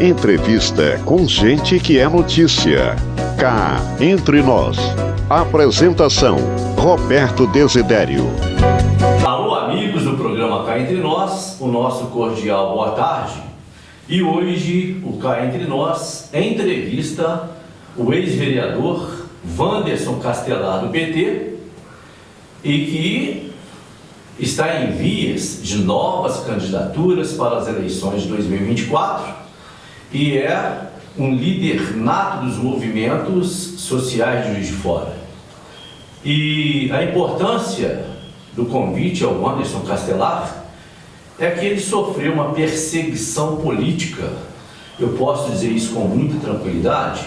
Entrevista com gente que é notícia. Cá Entre Nós. Apresentação: Roberto Desidério. Alô, amigos do programa Cá Entre Nós, o nosso cordial boa tarde. E hoje, o Cá Entre Nós entrevista o ex-vereador Wanderson Castelar, do PT, e que está em vias de novas candidaturas para as eleições de 2024 e é um líder nato dos movimentos sociais de Juiz de Fora. E a importância do convite ao Wanderson Castelar é que ele sofreu uma perseguição política. Eu posso dizer isso com muita tranquilidade.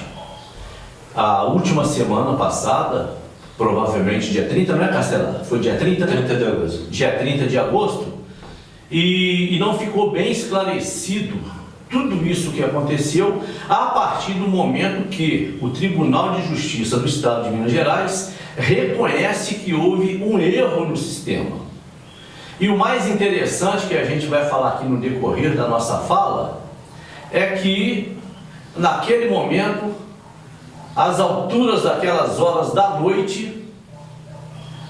A última semana passada, provavelmente dia 30, não é, Castelar? Foi dia 30, né? 30 de agosto. Dia 30 de agosto. E não ficou bem esclarecido tudo isso que aconteceu a partir do momento que o Tribunal de Justiça do Estado de Minas Gerais reconhece que houve um erro no sistema. E o mais interessante que a gente vai falar aqui no decorrer da nossa fala é que naquele momento, às alturas daquelas horas da noite,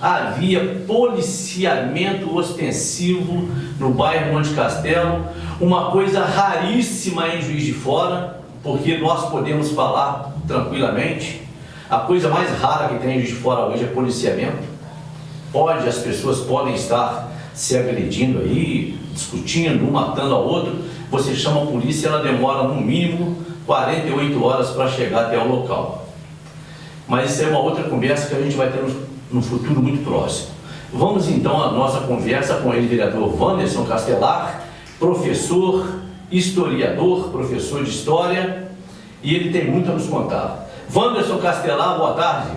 havia policiamento ostensivo no bairro Monte Castelo, uma coisa raríssima em Juiz de Fora, porque nós podemos falar tranquilamente, a coisa mais rara que tem em Juiz de Fora hoje é policiamento. As pessoas podem estar se agredindo aí, discutindo, um matando ao outro, você chama a polícia, ela demora no mínimo 48 horas para chegar até o local. Mas isso é uma outra conversa que a gente vai ter no futuro muito próximo. Vamos então à nossa conversa com ele, vereador Wanderson Castelar, professor, historiador, professor de história, e ele tem muito a nos contar. Wanderson Castelar, boa tarde.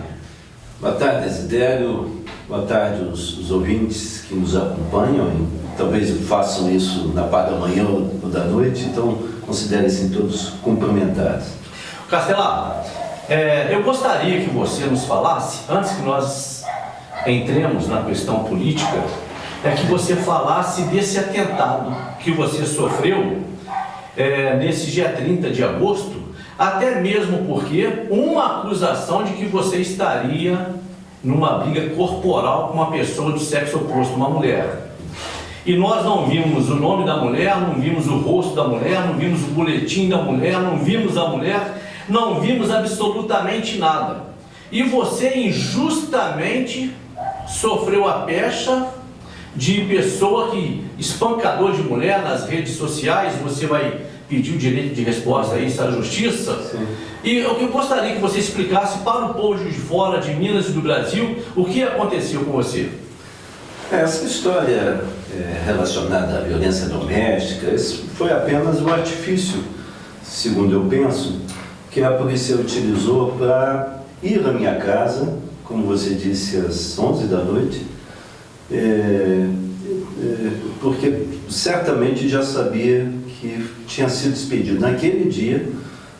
Boa tarde, Desidério. Boa tarde os ouvintes que nos acompanham. Talvez façam isso na parte da manhã ou da noite, então considerem-se todos cumprimentados. Castelar, eu gostaria que você nos falasse, antes que nós entremos na questão política, que você falasse desse atentado que você sofreu nesse dia 30 de agosto, até mesmo porque uma acusação de que você estaria numa briga corporal com uma pessoa do sexo oposto, uma mulher. E nós não vimos o nome da mulher, não vimos o rosto da mulher, não vimos o boletim da mulher, não vimos a mulher, não vimos absolutamente nada. E você injustamente sofreu a pecha de pessoa espancador de mulher nas redes sociais. Você vai pedir o direito de resposta a isso à justiça. Sim. E eu gostaria que você explicasse para o povo de fora, de Minas e do Brasil, o que aconteceu com você. Essa história relacionada à violência doméstica, esse foi apenas um artifício, segundo eu penso, que a polícia utilizou para ir à minha casa, como você disse, às 11 da noite, porque certamente já sabia que tinha sido expedido naquele dia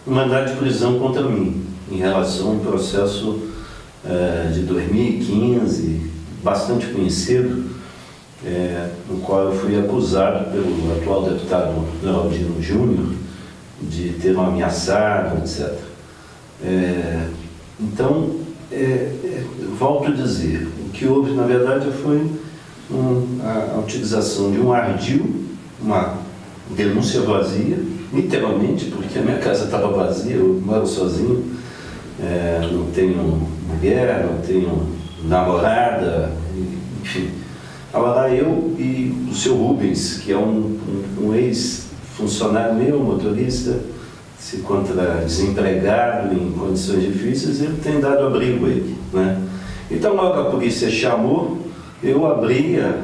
um mandado de prisão contra mim, em relação a um processo de 2015, bastante conhecido, no qual eu fui acusado pelo atual deputado Geraldino Júnior de ter me ameaçado, etc. Então, volto a dizer, o que houve, na verdade, foi a utilização de um ardil, uma denúncia vazia, literalmente, porque a minha casa estava vazia, eu moro sozinho, não tenho mulher, não tenho namorada, enfim. Agora eu e o seu Rubens, que é um ex-funcionário meu, motorista, se encontra desempregado, em condições difíceis, ele tem dado abrigo a ele, né? Então, logo a polícia chamou, eu abria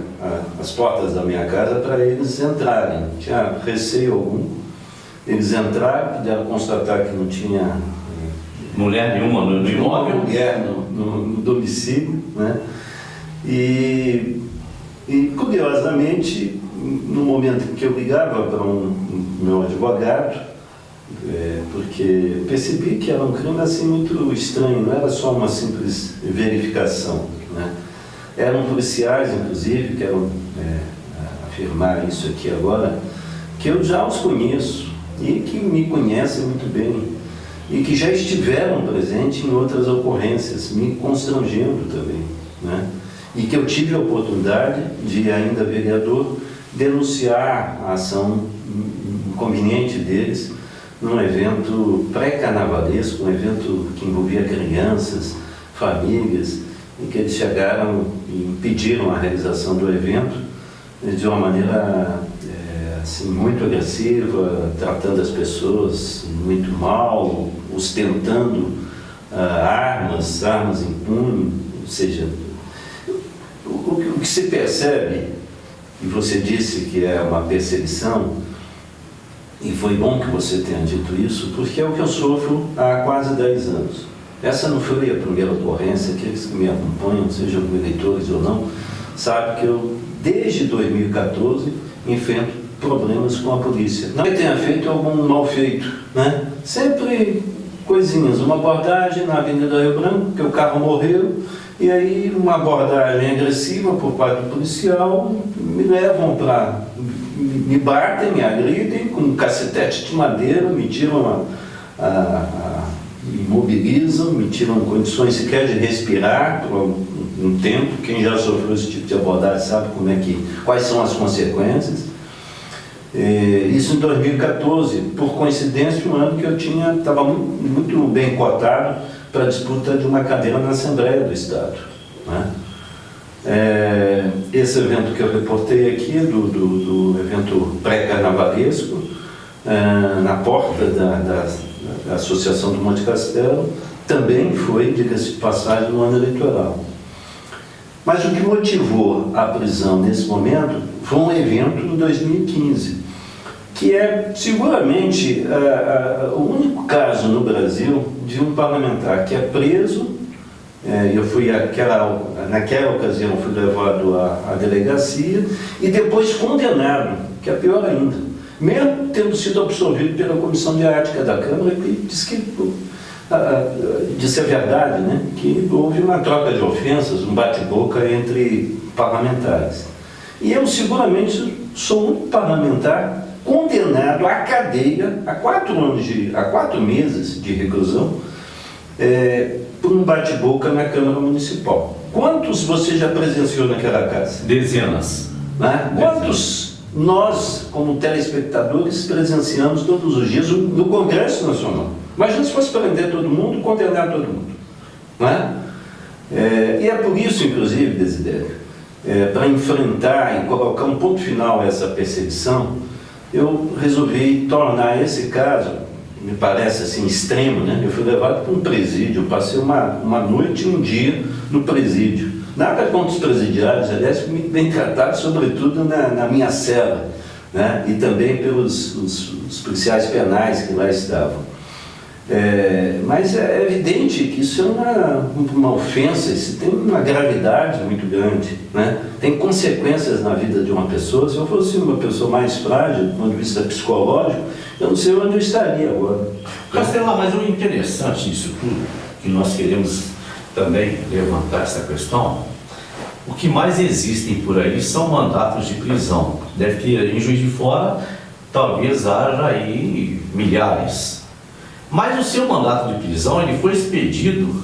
as portas da minha casa para eles entrarem. Não tinha receio algum. Eles entraram, puderam constatar que não tinha Mulher nenhuma no imóvel? Mulher no domicílio, né? E curiosamente, no momento em que eu ligava para meu advogado, porque percebi que era um crime assim muito estranho, não era só uma simples verificação, né? Eram policiais, inclusive, quero afirmar isso aqui agora, que eu já os conheço, e que me conhecem muito bem e que já estiveram presentes em outras ocorrências, me constrangendo também, né? E que eu tive a oportunidade de, ainda vereador, denunciar a ação inconveniente deles num evento pré-carnavalesco, um evento que envolvia crianças, famílias, em que eles chegaram e impediram a realização do evento de uma maneira assim, muito agressiva, tratando as pessoas muito mal, ostentando armas em punho. Ou seja, o que se percebe, e você disse que é uma perseguição, e foi bom que você tenha dito isso, porque é o que eu sofro há quase 10 anos. Essa não foi a primeira ocorrência. Aqueles que me acompanham, sejam eleitores ou não, sabem que eu, desde 2014, enfrento problemas com a polícia. Não que tenha feito algum mal feito, né? Sempre coisinhas, uma abordagem na Avenida Rio Branco, que o carro morreu, e aí uma abordagem agressiva por parte do policial, me levam para... me batem, me agridem com um cacetete de madeira, me tiram me imobilizam, me tiram condições sequer de respirar por um tempo. Quem já sofreu esse tipo de abordagem sabe quais são as consequências. Isso em 2014, por coincidência, um ano que eu estava muito bem cotado para a disputa de uma cadeira na Assembleia do Estado, né? Esse evento que eu reportei aqui, do evento pré-carnavalesco, na porta da Associação do Monte Castelo, também foi, diga-se de passagem, no ano eleitoral. Mas o que motivou a prisão nesse momento foi um evento em 2015, que é seguramente o único caso no Brasil de um parlamentar que é preso. Eu fui naquela ocasião fui levado à delegacia e depois condenado, que é pior ainda, mesmo tendo sido absolvido pela Comissão de Ética da Câmara, que diz que disse a verdade, né? Que houve uma troca de ofensas, um bate-boca entre parlamentares. E eu seguramente sou um parlamentar condenado à cadeia a 4 meses de reclusão por um bate-boca na Câmara Municipal. Quantos você já presenciou naquela casa? Dezenas. Né? Quantos nós, como telespectadores, presenciamos todos os dias no Congresso Nacional? Imagina se fosse prender todo mundo, condenar todo mundo. Né? E é por isso, inclusive, Desidério, para enfrentar e colocar um ponto final a essa perseguição, eu resolvi tornar esse caso, me parece assim extremo, né? Eu fui levado para um presídio, passei uma noite e um dia no presídio. Nada contra os presidiários, aliás, fui muito bem tratado, sobretudo na minha cela, né? E também pelos os policiais penais que lá estavam. Mas é evidente que isso é uma ofensa, isso tem uma gravidade muito grande, né? Tem consequências na vida de uma pessoa. Se eu fosse uma pessoa mais frágil, do ponto de vista psicológico, eu não sei onde eu estaria agora. Castelar, mas o interessante disso tudo, que nós queremos também levantar essa questão, o que mais existem por aí são mandatos de prisão. Deve ter em Juiz de Fora, talvez haja aí milhares. Mas o seu mandato de prisão, ele foi expedido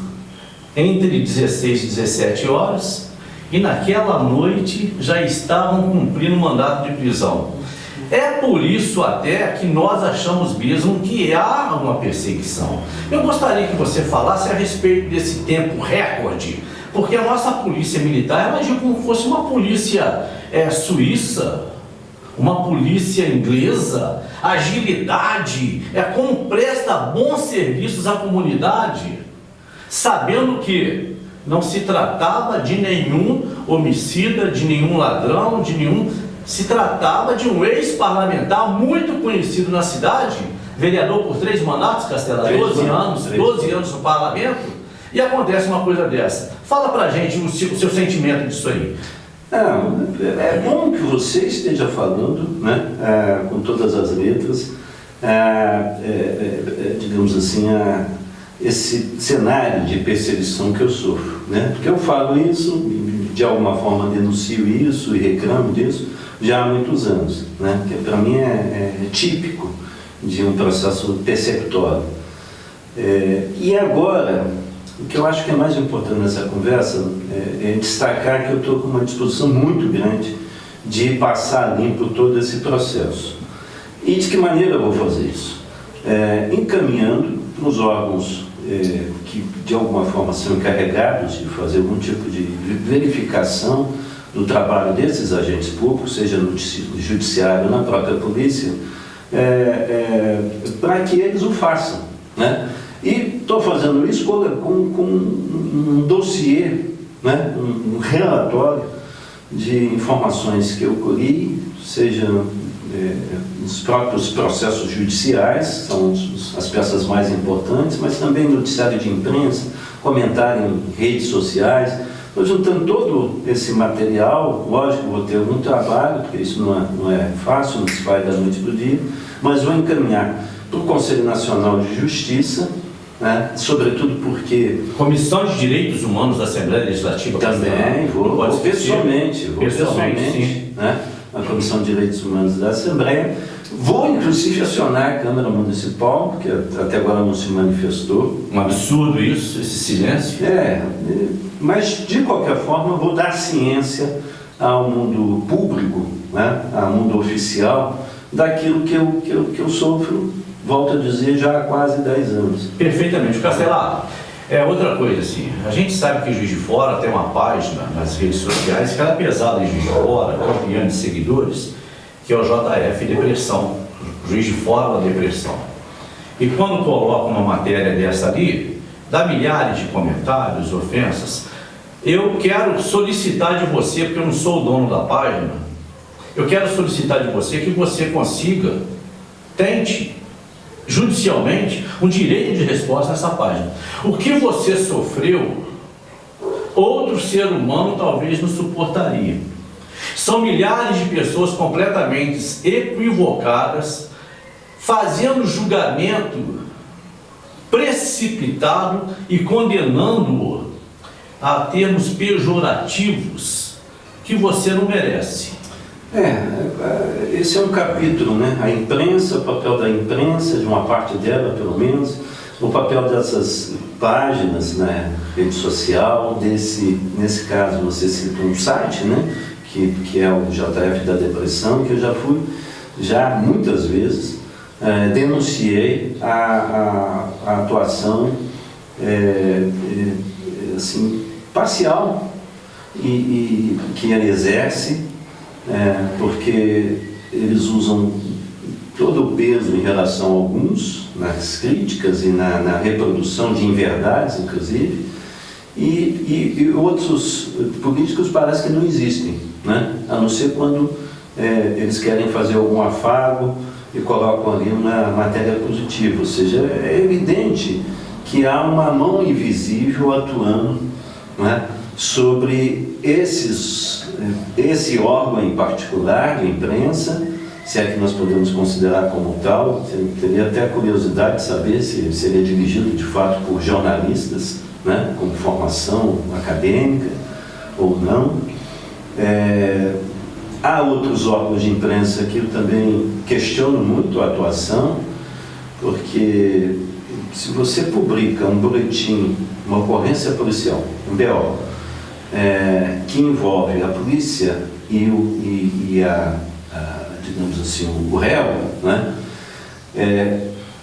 entre 16 e 17 horas e naquela noite já estavam cumprindo o mandato de prisão. É por isso até que nós achamos mesmo que há uma perseguição. Eu gostaria que você falasse a respeito desse tempo recorde, porque a nossa polícia militar, ela agiu como se fosse uma polícia suíça, uma polícia inglesa, agilidade, como presta bons serviços à comunidade, sabendo que não se tratava de nenhum homicida, de nenhum ladrão, se tratava de um ex-parlamentar muito conhecido na cidade, vereador por 3 mandatos, Castelar, 12 anos no parlamento, e acontece uma coisa dessa. Fala pra gente o seu sentimento disso aí. É bom que você esteja falando, né, com todas as letras, digamos assim, esse cenário de perseguição que eu sofro, né? Porque eu falo isso, de alguma forma denuncio isso e reclamo disso já há muitos anos, né? Que para mim é típico de um processo persecutório. E agora, o que eu acho que é mais importante nessa conversa é destacar que eu estou com uma disposição muito grande de passar limpo todo esse processo. E de que maneira eu vou fazer isso? Encaminhando para os órgãos que de alguma forma são encarregados de fazer algum tipo de verificação do trabalho desses agentes públicos, seja no judiciário ou na própria polícia, para que eles o façam, né? E estou fazendo isso com um dossiê, né? Um relatório de informações que eu colhi, seja nos próprios processos judiciais, são as peças mais importantes, mas também noticiário de imprensa, comentário em redes sociais. Estou juntando todo esse material, lógico, vou ter algum trabalho, porque isso não é fácil, não se vai da noite para o dia, mas vou encaminhar para o Conselho Nacional de Justiça, né? Sobretudo porque... Comissão de Direitos Humanos da Assembleia Legislativa. Também vou pessoalmente, né? A Comissão de Direitos Humanos da Assembleia. Vou, inclusive, acionar a Câmara Municipal, que até agora não se manifestou. Um absurdo isso, esse silêncio. Mas, de qualquer forma, vou dar ciência ao mundo público, né? Ao mundo oficial, daquilo que eu sofro, volto a dizer, já há quase 10 anos. Perfeitamente. Castelar, outra coisa assim, a gente sabe que Juiz de Fora tem uma página nas redes sociais que ela é pesada em Juiz de Fora, campeã de seguidores, que é o JF Depressão, Juiz de Fora da Depressão. E quando coloca uma matéria dessa ali, dá milhares de comentários, ofensas. Eu quero solicitar de você, porque eu não sou o dono da página, eu quero solicitar de você que você consiga, tente, judicialmente, um direito de resposta nessa página. O que você sofreu, outro ser humano talvez não suportaria. São milhares de pessoas completamente equivocadas, fazendo julgamento precipitado e condenando-o a termos pejorativos que você não merece. Esse é um capítulo, né? A imprensa, o papel da imprensa, de uma parte dela pelo menos, o papel dessas páginas, né? Rede social, nesse caso você cita um site, né? Que é o JF da Depressão, que eu já fui muitas vezes, denunciei a atuação assim, parcial e que ele exerce, porque eles usam todo o peso em relação a alguns, nas críticas e na reprodução de inverdades, inclusive, e outros políticos parece que não existem, né? A não ser quando eles querem fazer algum afago e colocam ali uma matéria positiva, ou seja, é evidente que há uma mão invisível atuando, né, sobre esse órgão em particular de imprensa, se é que nós podemos considerar como tal. Teria até curiosidade de saber se ele é dirigido de fato por jornalistas, né, com formação acadêmica ou não. Há outros órgãos de imprensa que eu também questiono muito a atuação, porque se você publica um boletim, uma ocorrência policial, um BO, que envolve a polícia e digamos assim, o réu, né?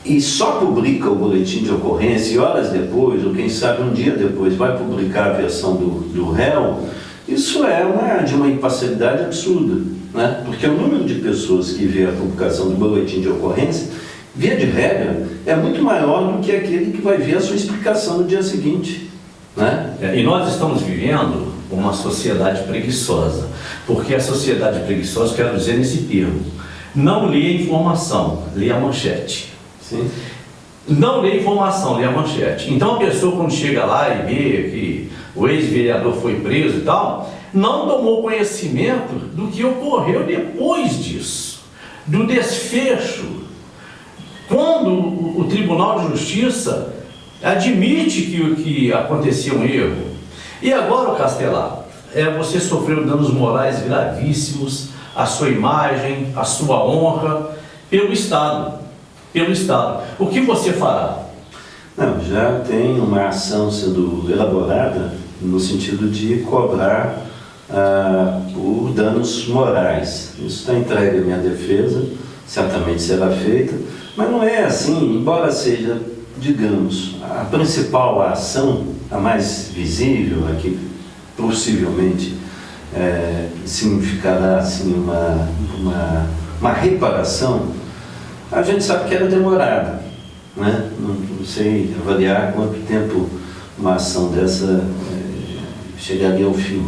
E só publica o boletim de ocorrência e horas depois, ou quem sabe um dia depois, vai publicar a versão do réu, isso é de uma imparcialidade absurda, né? Porque o número de pessoas que vê a publicação do boletim de ocorrência, via de regra, é muito maior do que aquele que vai ver a sua explicação no dia seguinte, né? E nós estamos vivendo uma sociedade preguiçosa, porque a sociedade preguiçosa, quero dizer nesse termo, não lê a informação, lê a manchete. Sim. Não lê a informação, lê a manchete. Então a pessoa, quando chega lá e vê que o ex-vereador foi preso e tal, não tomou conhecimento do que ocorreu depois disso, do desfecho, quando o Tribunal de Justiça admite que aconteceu um erro. E agora, Castelar, você sofreu danos morais gravíssimos à sua imagem, à sua honra, pelo Estado. pelo Estado. O que você fará? Não, já tem uma ação sendo elaborada no sentido de cobrar por danos morais. Isso está entregue à minha defesa, certamente será feita, mas não é assim, embora seja, digamos, a principal ação, a mais visível, a que possivelmente significará assim, uma reparação. A gente sabe que era demorada, né? Não sei avaliar quanto tempo uma ação dessa chegaria ao fim.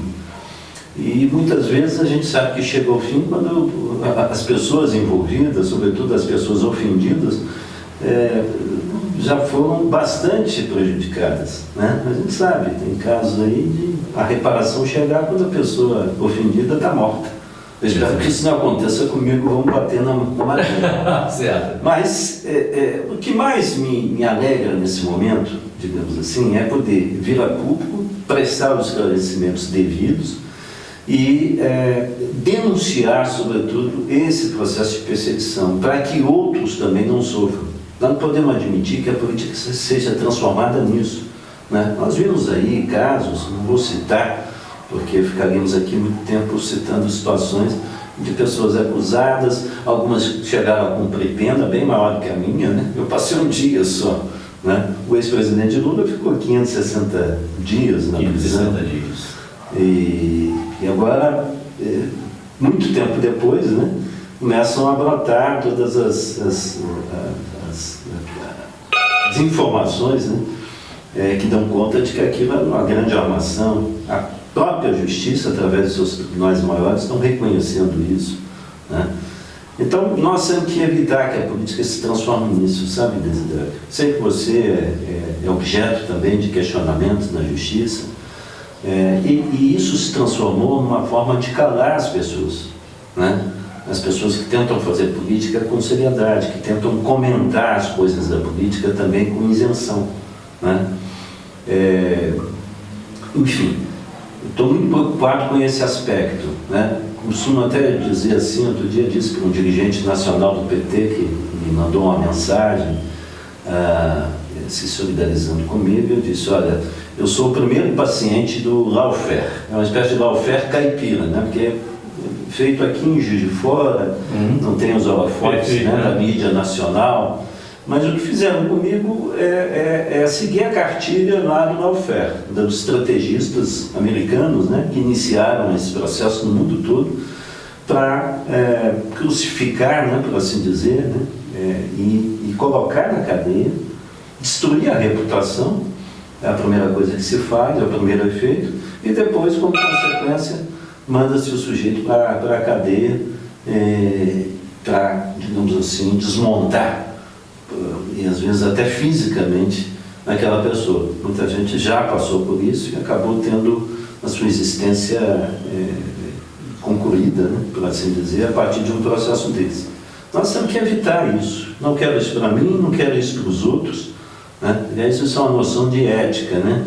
E muitas vezes a gente sabe que chega ao fim quando as pessoas envolvidas, sobretudo as pessoas ofendidas, já foram bastante prejudicadas, né? A gente sabe, tem casos aí de a reparação chegar quando a pessoa ofendida está morta. Eu espero que isso não aconteça comigo, vamos bater na madeira. Certo. Mas o que mais me alegra nesse momento, digamos assim, é poder vir a público, prestar os esclarecimentos devidos e denunciar, sobretudo, esse processo de perseguição, para que outros também não sofram. Nós não podemos admitir que a política seja transformada nisso, né? Nós vimos aí casos, não vou citar, porque ficaríamos aqui muito tempo citando situações de pessoas acusadas, algumas chegaram a cumprir pena bem maior do que a minha, né? Eu passei um dia só, né? O ex-presidente Lula ficou 560 dias na prisão. 560 dias. E agora, muito tempo depois, né, começam a brotar todas as informações, né, que dão conta de que aquilo é uma grande armação. A própria justiça, através dos seus tribunais maiores, estão reconhecendo isso, né? Então, nós temos que evitar que a política se transforme nisso, sabe, Desiderio? Sei que você é objeto também de questionamentos na justiça, e isso se transformou numa forma de calar as pessoas, né? As pessoas que tentam fazer política com seriedade, que tentam comentar as coisas da política também com isenção, né? Enfim, estou muito preocupado com esse aspecto, né? Costumo até dizer assim, outro dia disse para um dirigente nacional do PT que me mandou uma mensagem se solidarizando comigo, eu disse, olha, eu sou o primeiro paciente do lawfare, é uma espécie de lawfare caipira, né? Porque é feito aqui em Juiz de Fora, não tem os holofotes, né, da mídia nacional, mas o que fizeram comigo é seguir a cartilha lá do lawfare, dos estrategistas americanos, né, que iniciaram esse processo no mundo todo para crucificar, né, por assim dizer, né, e colocar na cadeia, destruir a reputação, é a primeira coisa que se faz, é o primeiro efeito, e depois, como consequência, manda-se o sujeito para a cadeia para, digamos assim, desmontar, e às vezes até fisicamente, aquela pessoa. Muita gente já passou por isso e acabou tendo a sua existência concluída, né, por assim dizer, a partir de um processo desse. Nós temos que evitar isso. Não quero isso para mim, não quero isso para os outros, né? Isso é uma noção de ética, né?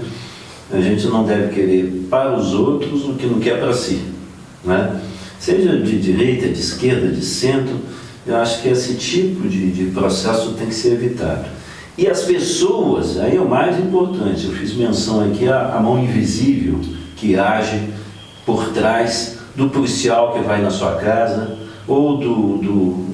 A gente não deve querer para os outros o que não quer para si, né? Seja de direita, de esquerda, de centro, eu acho que esse tipo de processo tem que ser evitado. E as pessoas, aí é o mais importante, eu fiz menção aqui à mão invisível que age por trás do policial que vai na sua casa, ou do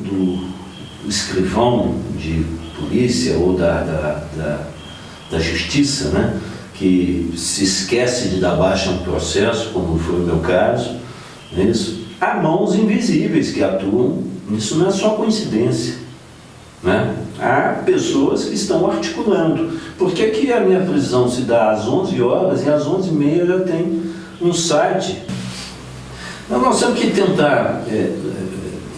escrivão de polícia, ou da justiça, né, que se esquece de dar baixa a um processo, como foi o meu caso, não é isso? Há mãos invisíveis que atuam, isso não é só coincidência, né? Há pessoas que estão articulando. Por que que a minha prisão se dá às 11 horas e às 11h30 já tem um site? Então, nós temos que tentar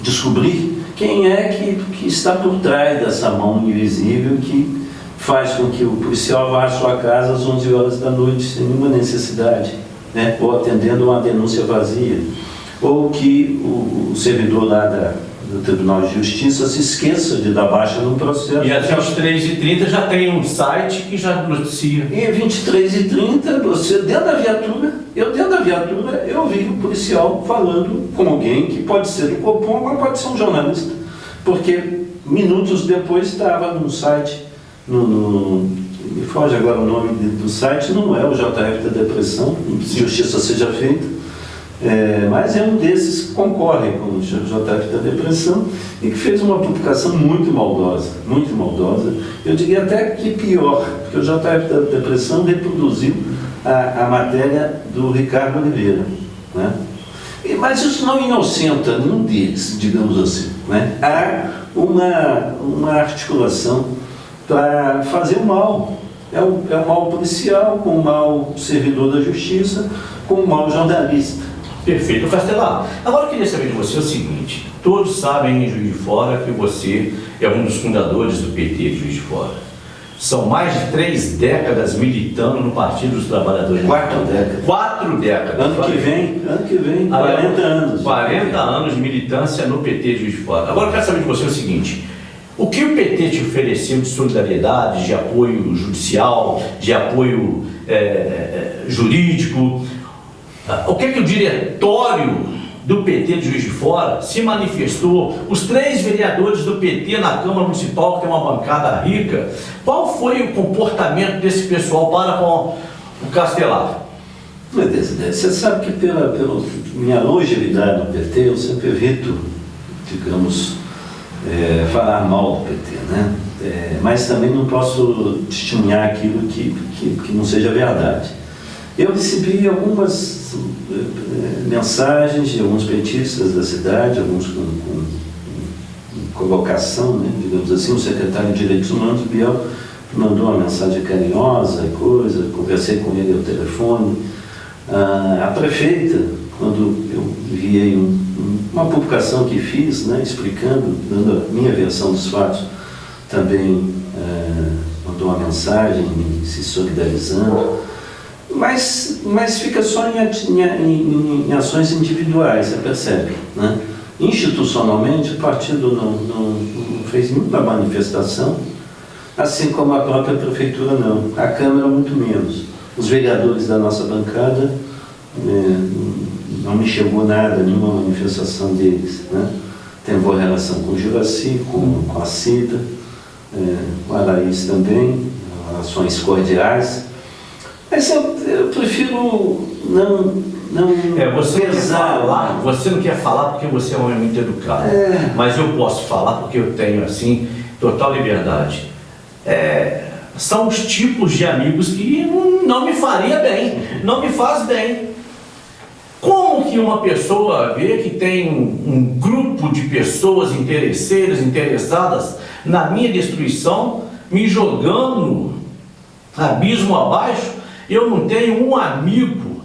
descobrir quem é que está por trás dessa mão invisível que faz com que o policial vá à sua casa às 11 horas da noite sem nenhuma necessidade, né? Ou atendendo uma denúncia vazia, ou que o servidor lá do Tribunal de Justiça se esqueça de dar baixa num processo. E às 23h30 já tem um site que já noticia. E às 23h30, você dentro da viatura, eu vi o policial falando com alguém que pode ser do Copom, mas pode ser um jornalista. Porque minutos depois estava num site, me foge agora o nome do site, não é o JF da Depressão, justiça seja feita, mas é um desses que concorre com o JF da Depressão e que fez uma publicação muito maldosa, eu diria até que pior, porque o JF da Depressão reproduziu a matéria do Ricardo Oliveira, né? Mas isso não inocenta nenhum deles, digamos assim, né? Há uma articulação para fazer o mal. É o mal policial, com o mal servidor da justiça, com o mal jornalista. Perfeito, Castelar. Agora eu queria saber de você o seguinte: todos sabem em Juiz de Fora que você é um dos fundadores do PT de Juiz de Fora. São mais de 3 décadas militando no Partido dos Trabalhadores. 4 décadas. 4 décadas. Ano que vem, 40 anos. 40 anos de militância no PT de Juiz de Fora. Agora eu quero saber de você o seguinte: o que o PT te ofereceu de solidariedade, de apoio judicial, de apoio jurídico? O que o diretório do PT de Juiz de Fora se manifestou? Os 3 vereadores do PT na Câmara Municipal, que tem uma bancada rica, qual foi o comportamento desse pessoal para com o Castelar? Você sabe que pela minha longevidade no PT, eu sempre evito, digamos, falar mal do PT, né? Mas também não posso testemunhar aquilo que não seja verdade. Eu recebi algumas mensagens de alguns petistas da cidade, alguns com colocação, né, digamos assim. O secretário de Direitos Humanos, Biel, mandou uma mensagem carinhosa e coisa, conversei com ele ao telefone. A prefeita, quando eu enviei uma publicação que fiz, né, explicando, dando a minha versão dos fatos, também mandou uma mensagem se solidarizando. Mas fica só em ações individuais, você percebe, né? Institucionalmente, o partido não fez nenhuma manifestação, assim como a própria prefeitura não, a Câmara muito menos. Os vereadores da nossa bancada, não me chegou nada, nenhuma manifestação deles, né? Tem boa relação com o Juraci, com a Cida, com a Laís também, relações cordiais. Mas eu prefiro não você não quer falar porque você é um homem muito educado. Mas eu posso falar porque eu tenho, assim, total liberdade. São os tipos de amigos que não me faria bem, não me faz bem. Como que uma pessoa vê que tem um grupo de pessoas interesseiras, interessadas na minha destruição, me jogando abismo abaixo? Eu não tenho um amigo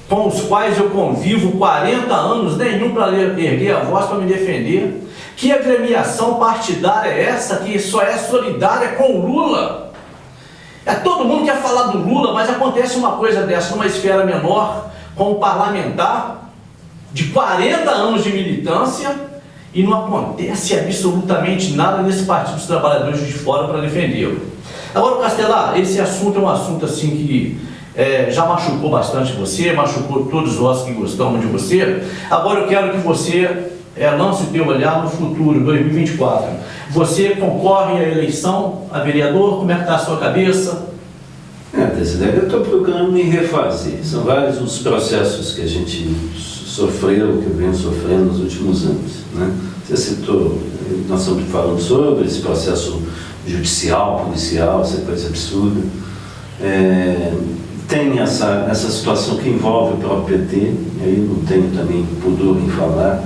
com os quais eu convivo 40 anos, nenhum para erguer a voz para me defender. Que agremiação partidária é essa que só é solidária com o Lula? Todo mundo quer falar do Lula, mas acontece uma coisa dessa numa esfera menor, com um parlamentar de 40 anos de militância, e não acontece absolutamente nada nesse Partido dos Trabalhadores de Fora para defendê-lo. Agora, Castelar, esse assunto é um assunto assim que já machucou bastante você, machucou todos nós que gostamos de você. Agora eu quero que você lance o teu olhar no futuro, 2024. Você concorre à eleição a vereador? Como é que está a sua cabeça? Desidério, eu estou procurando me refazer. São vários os processos que a gente sofreu, que eu venho sofrendo nos últimos anos, né? Você citou, nós estamos falando sobre esse processo judicial, policial, essa coisa absurda. Tem essa situação que envolve o próprio PT, e aí não tenho também pudor em falar.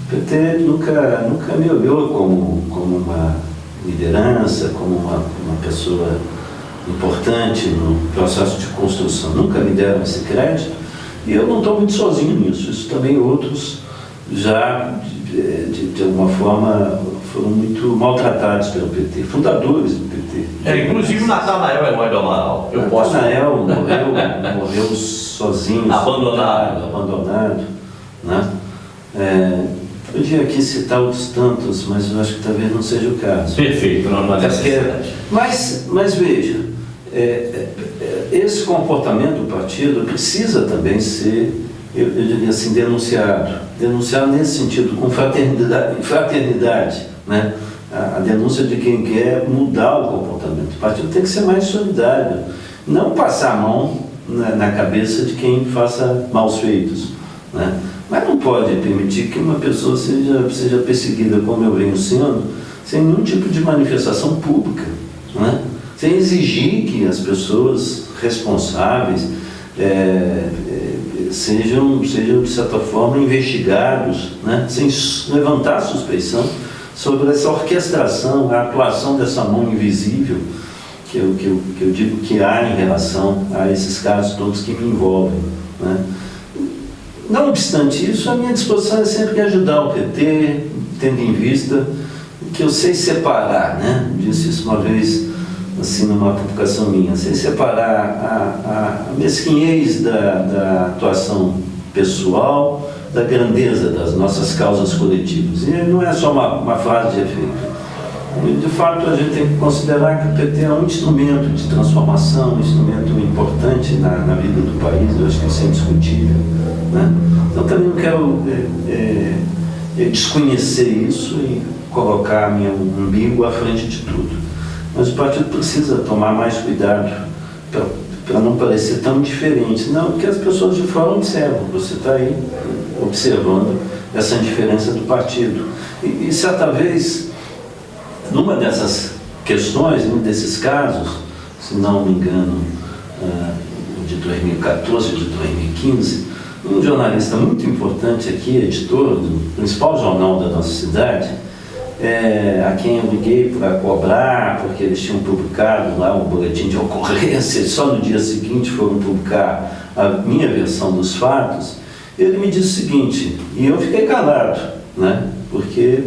O PT nunca me olhou como uma liderança, como uma pessoa importante no processo de construção. Nunca me deram esse crédito, e eu não estou muito sozinho nisso. Isso também outros já, de alguma forma, foram muito maltratados pelo PT, fundadores do PT. Inclusive o Natanael Herói do Amaral. Natanael morreu sozinho, abandonado, né? Podia aqui citar outros tantos, mas eu acho que talvez não seja o caso. Perfeito, não é necessidade. Mas veja, esse comportamento do partido precisa também ser, eu diria assim, denunciado nesse sentido, com fraternidade, né? A denúncia de quem quer mudar o comportamento. O partido tem que ser mais solidário, não passar a mão na cabeça de quem faça maus feitos, né? Mas não pode permitir que uma pessoa seja perseguida, como eu venho sendo, sem nenhum tipo de manifestação pública, né? Sem exigir que as pessoas responsáveis sejam, de certa forma, investigados, né? Sem levantar suspeição sobre essa orquestração, a atuação dessa mão invisível que eu digo que há em relação a esses casos todos que me envolvem, né? Não obstante isso, a minha disposição é sempre de ajudar o PT, tendo em vista que eu sei separar, né? Disse isso uma vez, assim, numa publicação minha, sei separar a mesquinhez da atuação pessoal da grandeza das nossas causas coletivas. E não é só uma frase de efeito. De fato, a gente tem que considerar que o PT é um instrumento de transformação, um instrumento importante na vida do país, eu acho que isso é indiscutível, né? Então, também não quero desconhecer isso e colocar meu umbigo à frente de tudo. Mas o partido precisa tomar mais cuidado para não parecer tão diferente. Não, porque as pessoas de fora observam, você está aí observando essa indiferença do partido. E certa vez, numa dessas questões, num desses casos, se não me engano, de 2014 ou de 2015, um jornalista muito importante aqui, editor do principal jornal da nossa cidade, a quem eu liguei para cobrar, porque eles tinham publicado lá um boletim de ocorrência, e só no dia seguinte foram publicar a minha versão dos fatos. Ele me disse o seguinte, e eu fiquei calado, né, porque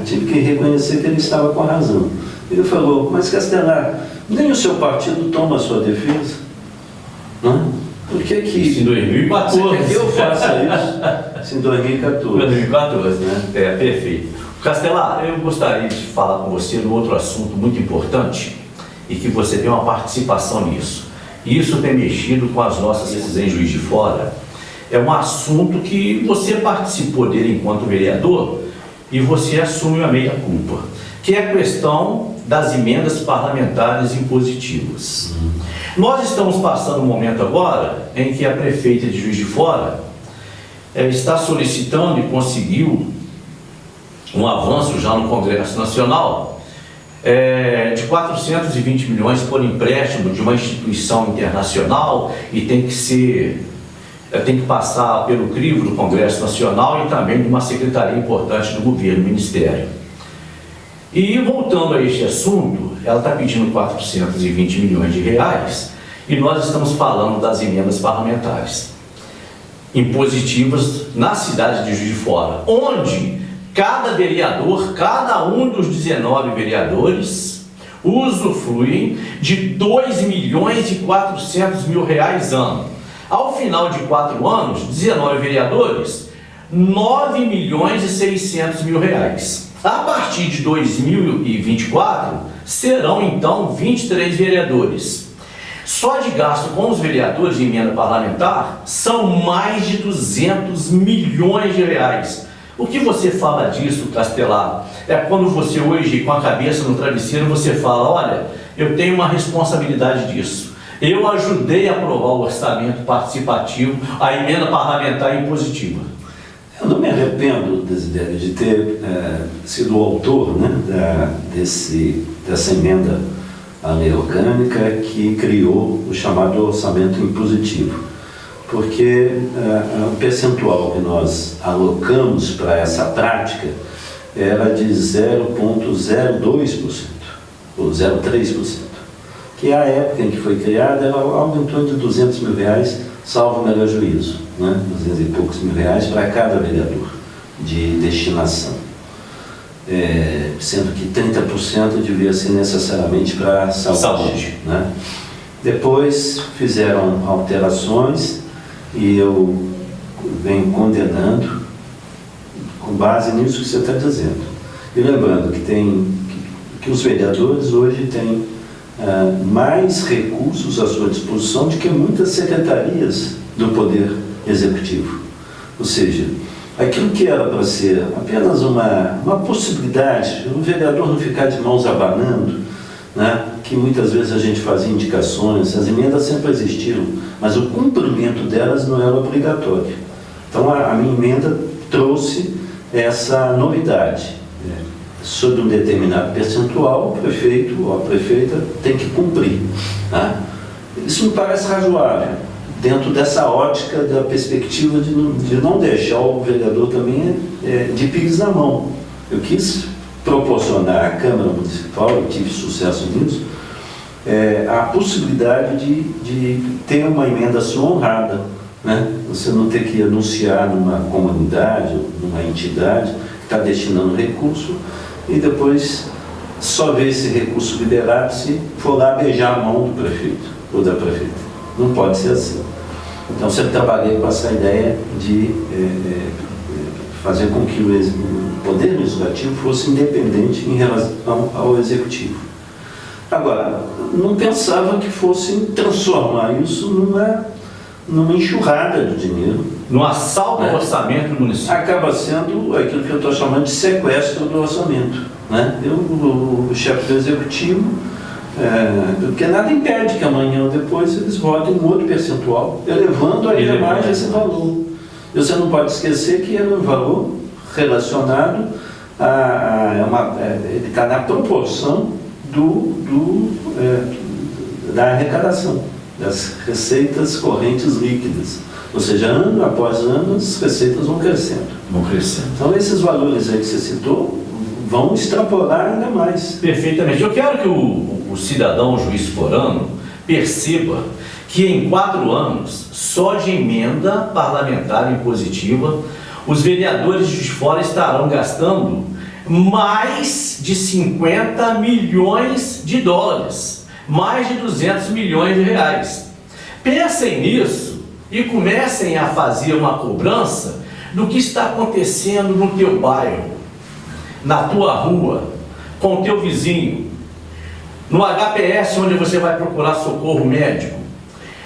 tive que reconhecer que ele estava com razão. Ele falou, mas Castelar, nem o seu partido toma a sua defesa? Né? Por que Isso em 2014. Você quer que eu faça isso? Isso em 2014. 2014, né? Perfeito. Castelar, eu gostaria de falar com você num outro assunto muito importante e que você tem uma participação nisso. Isso tem mexido com as nossas decisões em Juiz de Fora. É um assunto que você participou dele enquanto vereador e você assume a meia-culpa, que é a questão das emendas parlamentares impositivas. Nós estamos passando um momento agora em que a prefeita de Juiz de Fora está solicitando e conseguiu um avanço já no Congresso Nacional de 420 milhões por empréstimo de uma instituição internacional e tem que passar pelo crivo do Congresso Nacional e também de uma secretaria importante do governo, Ministério. E voltando a este assunto, ela está pedindo 420 milhões de reais e nós estamos falando das emendas parlamentares impositivas na cidade de Juiz de Fora, onde cada vereador, cada um dos 19 vereadores, usufruem de 2 milhões e 400 mil reais ano. Ao final de 4 anos, 19 vereadores, 9 milhões e 600 mil reais. A partir de 2024, serão então 23 vereadores. Só de gasto com os vereadores de emenda parlamentar, são mais de 200 milhões de reais. O que você fala disso, Castelar? É quando você hoje, com a cabeça no travesseiro, você fala, olha, eu tenho uma responsabilidade disso. Eu ajudei a aprovar o orçamento participativo, a emenda parlamentar impositiva. Eu não me arrependo, Desidério, de ter sido o autor, né, dessa emenda à lei orgânica que criou o chamado orçamento impositivo. Porque o percentual que nós alocamos para essa prática era de 0,02% ou 0,3%, que a época em que foi criada era algo em torno de 200 mil reais, salvo o melhor juízo, né? 200 e poucos mil reais para cada vereador de destinação, sendo que 30% devia ser necessariamente para saúde. Né? Depois fizeram alterações e eu venho condenando com base nisso que você está dizendo. E lembrando que os vereadores hoje têm mais recursos à sua disposição do que muitas secretarias do Poder Executivo. Ou seja, aquilo que era para ser apenas uma possibilidade, o vereador não ficar de mãos abanando, né, que muitas vezes a gente fazia indicações, as emendas sempre existiram, mas o cumprimento delas não era obrigatório. Então a minha emenda trouxe essa novidade. Sobre um determinado percentual, o prefeito ou a prefeita tem que cumprir. Né? Isso me parece razoável, dentro dessa ótica da perspectiva de não deixar o vereador também de pires na mão. Eu quis proporcionar à Câmara Municipal, eu tive sucesso nisso, a possibilidade de ter uma emenda sua honrada, né? Você não ter que anunciar numa comunidade, numa entidade que está destinando recurso e depois só ver esse recurso liberado se for lá beijar a mão do prefeito ou da prefeita. Não pode ser assim. Então sempre trabalhei com essa ideia de fazer com que o Poder Legislativo fosse independente em relação ao Executivo. Agora, não pensava que fossem transformar isso numa enxurrada de dinheiro. No assalto ao orçamento do município. Acaba sendo aquilo que eu estou chamando de sequestro do orçamento. Né? O chefe do Executivo, porque nada impede que amanhã ou depois eles votem um outro percentual, elevando ainda mais esse valor. E você não pode esquecer que é um valor relacionado ele está na proporção da arrecadação, das receitas correntes líquidas. Ou seja, ano após ano, as receitas vão crescendo. Então, esses valores aí que você citou vão extrapolar ainda mais. Perfeitamente. Eu quero que o cidadão juiz forano perceba que em 4 anos, só de emenda parlamentar impositiva, os vereadores de Juiz de Fora estarão gastando mais de 50 milhões de dólares, mais de 200 milhões de reais. Pensem nisso e comecem a fazer uma cobrança do que está acontecendo no teu bairro, na tua rua, com o teu vizinho, no HPS, onde você vai procurar socorro médico,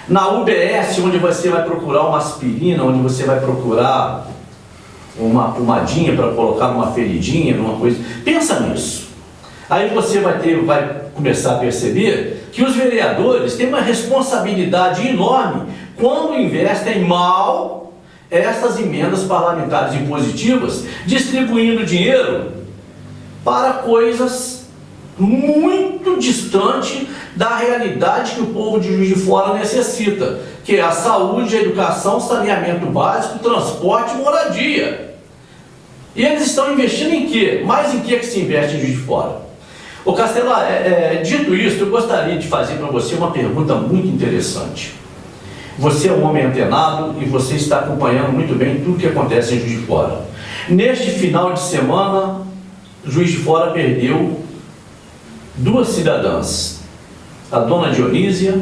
na UBS, onde você vai procurar uma aspirina, onde você vai procurar uma pomadinha para colocar numa feridinha, numa coisa. Pensa nisso. Aí você vai começar a perceber que os vereadores têm uma responsabilidade enorme quando investem mal essas emendas parlamentares impositivas, distribuindo dinheiro para coisas muito distantes da realidade que o povo de Juiz de Fora necessita, que é a saúde, a educação, saneamento básico, transporte e moradia. E eles estão investindo em quê? Mais em que se investe em Juiz de Fora? Ô Castelar, dito isso, eu gostaria de fazer para você uma pergunta muito interessante. Você é um homem antenado e você está acompanhando muito bem tudo que acontece em Juiz de Fora. Neste final de semana, Juiz de Fora perdeu 2 cidadãs, a dona Dionísia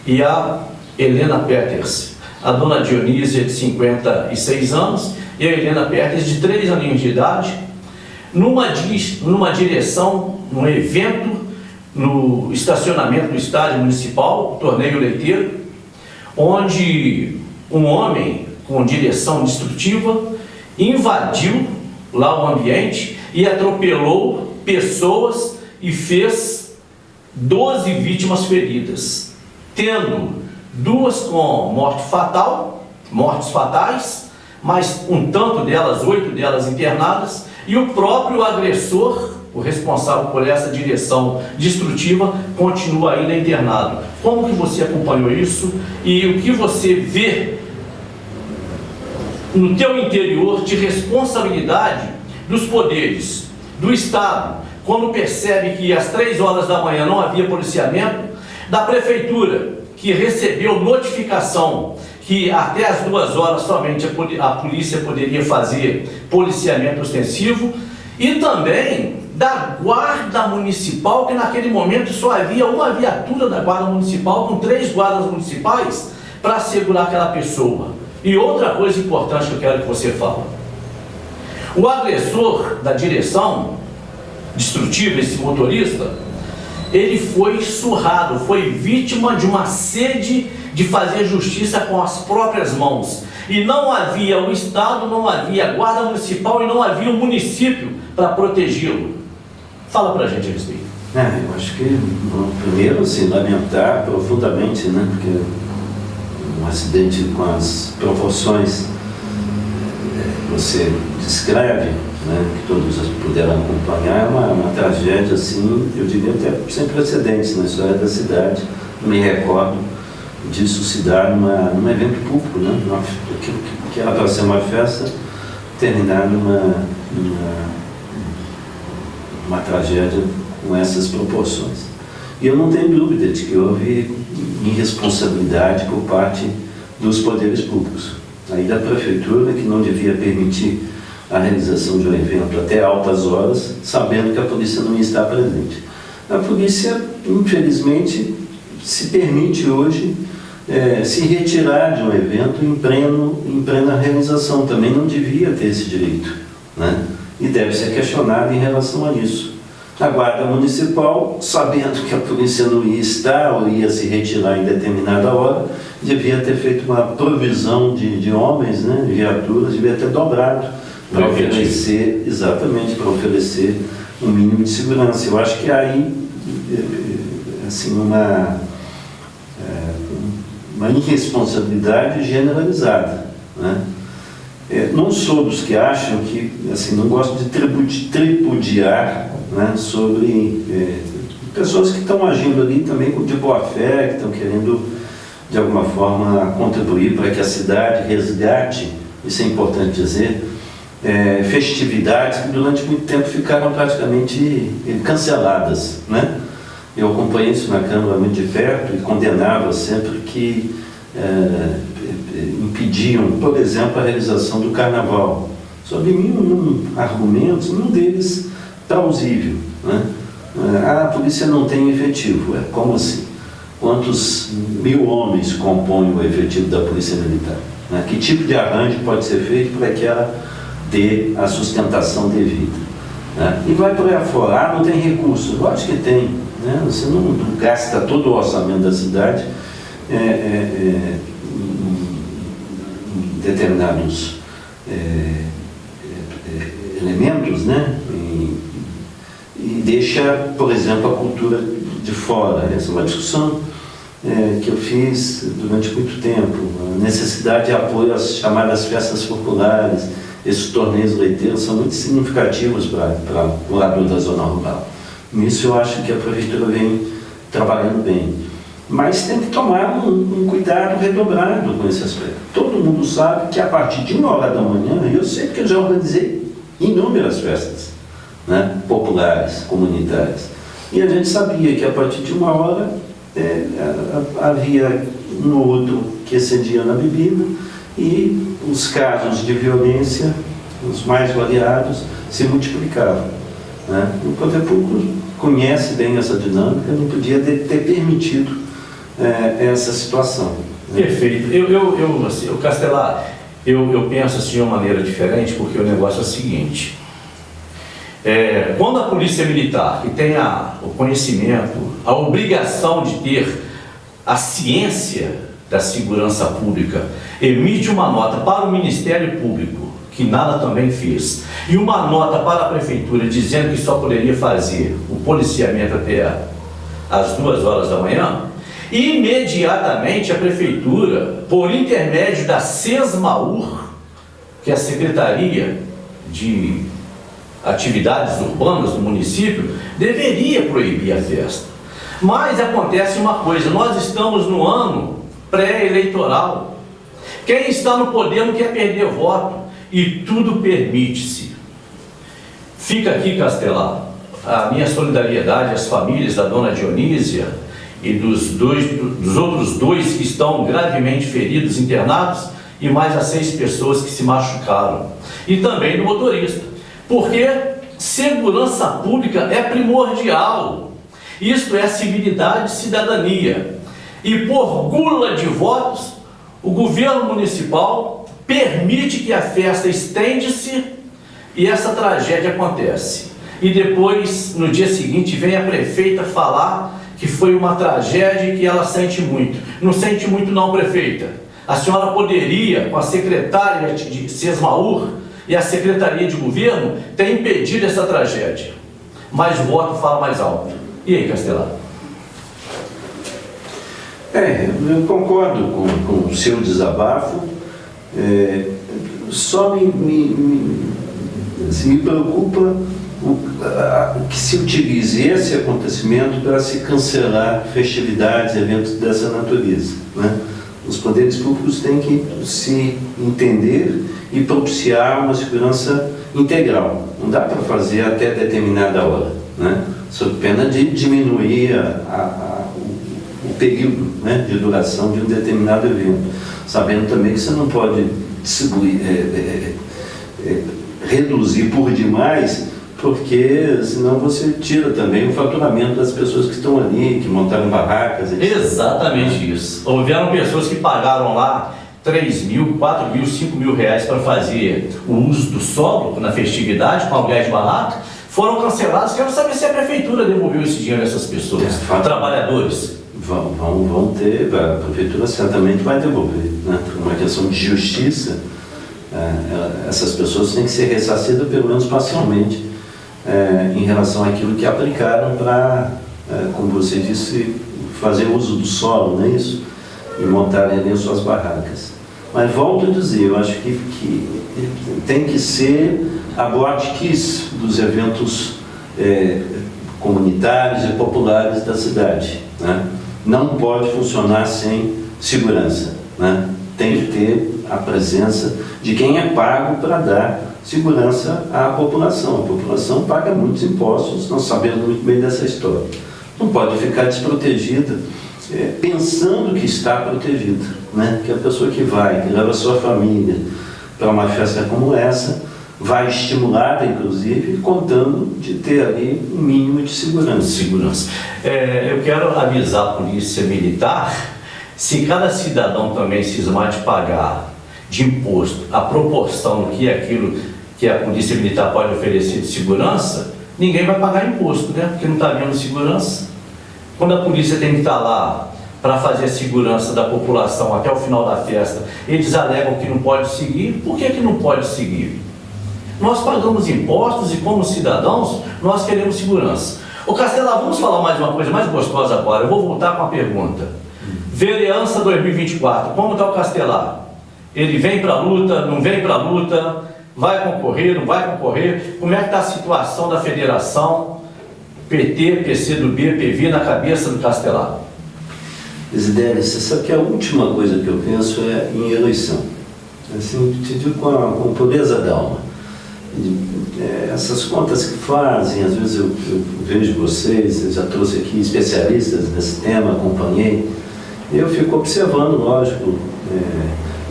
e a Helena Peters. A dona Dionísia de 56 anos e a Helena Peters de 3 aninhos de idade, numa direção, num evento, no estacionamento do estádio municipal, torneio leiteiro, onde um homem com direção destrutiva invadiu lá o ambiente e atropelou pessoas e fez 12 vítimas feridas, tendo 2 com mortes fatais, mas um tanto delas, 8 delas internadas, e o próprio agressor, o responsável por essa direção destrutiva, continua ainda internado. Como que você acompanhou isso e o que você vê no teu interior de responsabilidade dos poderes, do Estado, quando percebe que às 3 horas da manhã não havia policiamento, da Prefeitura, que recebeu notificação que até às 2 horas somente a polícia poderia fazer policiamento ostensivo, e também da Guarda Municipal, que naquele momento só havia uma viatura da Guarda Municipal com 3 guardas municipais para segurar aquela pessoa. E outra coisa importante que eu quero que você fale: o agressor da direção destrutiva, esse motorista, ele foi surrado, foi vítima de uma sede de fazer justiça com as próprias mãos. E não havia o Estado, não havia a Guarda Municipal e não havia o município para protegê-lo. Fala para a gente a respeito. Eu acho que, primeiro, assim, lamentar profundamente, né? Porque um acidente com as proporções que você descreve, né, que todos puderam acompanhar, é uma tragédia, assim, eu diria até sem precedentes na história da cidade. Não me recordo disso se dar num evento público, né, que era para ser uma festa, terminar numa tragédia com essas proporções. E eu não tenho dúvida de que houve irresponsabilidade por parte dos poderes públicos. Aí da prefeitura, que não devia permitir a realização de um evento até altas horas, sabendo que a polícia não ia estar presente. A polícia, infelizmente, se permite hoje se retirar de um evento em plena realização. Também não devia ter esse direito, né? E deve ser questionado em relação a isso. A Guarda Municipal, sabendo que a polícia não ia estar ou ia se retirar em determinada hora, devia ter feito uma provisão de homens, né, de viaturas, devia ter dobrado para oferecer, exatamente, para oferecer um mínimo de segurança. Eu acho que aí, assim, uma irresponsabilidade generalizada, né? Não sou dos que acham que, assim, não gosto de tripudiar, né, sobre pessoas que estão agindo ali também de boa fé, que estão querendo, de alguma forma, contribuir para que a cidade resgate, isso é importante dizer, festividades que durante muito tempo ficaram praticamente canceladas, né? Eu acompanhei isso na Câmara muito de perto e condenava sempre que impediam, por exemplo, a realização do Carnaval. Sob mil argumentos, um deles plausível, né? A polícia não tem efetivo. Como assim? Quantos mil homens compõem o efetivo da Polícia Militar? Né? Que tipo de arranjo pode ser feito para que ela dê a sustentação devida? Né? E vai por aí afora. Não tem recurso? Lógico que tem. Né? Você não gasta todo o orçamento da cidade em determinados elementos, né? E deixa, por exemplo, a cultura de fora. Essa é uma discussão que eu fiz durante muito tempo. A necessidade de apoio às chamadas festas populares, esses torneios leiteiros são muito significativos para o morador da zona rural. Nisso eu acho que a prefeitura vem trabalhando bem. Mas tem que tomar um cuidado redobrado com esse aspecto. Todo mundo sabe que a partir de 1h da manhã, eu sei porque eu já organizei inúmeras festas, né, populares, comunitárias. E a gente sabia que a partir de 1h havia um ou outro que excedia na bebida e os casos de violência, os mais variados, se multiplicavam. Né? O poder público conhece bem essa dinâmica, não podia ter permitido essa situação. Né? Perfeito. Assim, Castelar, eu penso assim de uma maneira diferente, porque o negócio é o seguinte. Quando a polícia militar, que tem o conhecimento, a obrigação de ter a ciência da segurança pública, emite uma nota para o Ministério Público, que nada também fez, e uma nota para a Prefeitura dizendo que só poderia fazer o policiamento até às 2h da manhã, imediatamente a Prefeitura, por intermédio da SESMAUR, que é a Secretaria de Atividades Urbanas do município, deveria proibir a festa. Mas acontece uma coisa, nós estamos no ano pré-eleitoral. Quem está no poder não quer perder voto e tudo permite-se. Fica aqui, Castelar, a minha solidariedade às famílias da dona Dionísia e dos outros dois que estão gravemente feridos, internados, e mais as 6 pessoas que se machucaram. E também do motorista. Porque segurança pública é primordial. Isto é civilidade e cidadania. E por gula de votos, o governo municipal permite que a festa estende-se e essa tragédia acontece. E depois, no dia seguinte, vem a prefeita falar que foi uma tragédia e que ela sente muito. Não sente muito não, prefeita. A senhora poderia, com a secretária de Sesmaur e a Secretaria de Governo, ter impedido essa tragédia. Mas o voto fala mais alto. E aí, Castelar? Eu concordo com o seu desabafo. Só me preocupa que se utilize esse acontecimento para se cancelar festividades, eventos dessa natureza, né? Os poderes públicos têm que se entender e propiciar uma segurança integral. Não dá para fazer até determinada hora, né? Sob pena de diminuir o período, né, de duração de um determinado evento, sabendo também que você não pode reduzir por demais, porque senão você tira também o faturamento das pessoas que estão ali, que montaram barracas, etc. Exatamente isso. Houveram pessoas que pagaram lá 3 mil, 4 mil, 5 mil reais para fazer o uso do solo na festividade, com aluguel de barraca, foram cancelados. Quero saber se a prefeitura devolveu esse dinheiro a essas pessoas, trabalhadores. Vão ter, a prefeitura certamente vai devolver, né? Por uma questão de justiça, essas pessoas têm que ser ressarcidas pelo menos parcialmente em relação àquilo que aplicaram para, como você disse, fazer uso do solo, não é isso? E montarem ali as suas barracas. Mas volto a dizer, eu acho que tem que ser a boate kiss dos eventos comunitários e populares da cidade, né? Não pode funcionar sem segurança, né? Tem que ter a presença de quem é pago para dar segurança à população. A população paga muitos impostos, nós sabemos muito bem dessa história. Não pode ficar desprotegida, pensando que está protegida, né? Que a pessoa que leva a sua família para uma festa como essa, vai estimulada, inclusive, contando de ter ali um mínimo de segurança. Eu quero avisar a Polícia Militar, se cada cidadão também cismar de pagar de imposto a proporção do que é aquilo que a Polícia Militar pode oferecer de segurança, ninguém vai pagar imposto, né? Porque não está havendo segurança. Quando a polícia tem que estar lá para fazer a segurança da população até o final da festa, eles alegam que não pode seguir. Por que não pode seguir? Nós pagamos impostos e, como cidadãos, nós queremos segurança. Ô Castelar, vamos falar mais uma coisa mais gostosa agora. Eu vou voltar com a pergunta. Vereança 2024, como está o Castelar? Ele vem para a luta, não vem para a luta, vai concorrer, não vai concorrer? Como é que está a situação da federação, PT, PCdoB, PV na cabeça do Castelar? Desidério, você sabe que a última coisa que eu penso é em eleição. Assim, te digo com pureza da alma. Essas contas que fazem, às vezes eu vejo vocês, eu já trouxe aqui especialistas nesse tema, acompanhei, eu fico observando, lógico,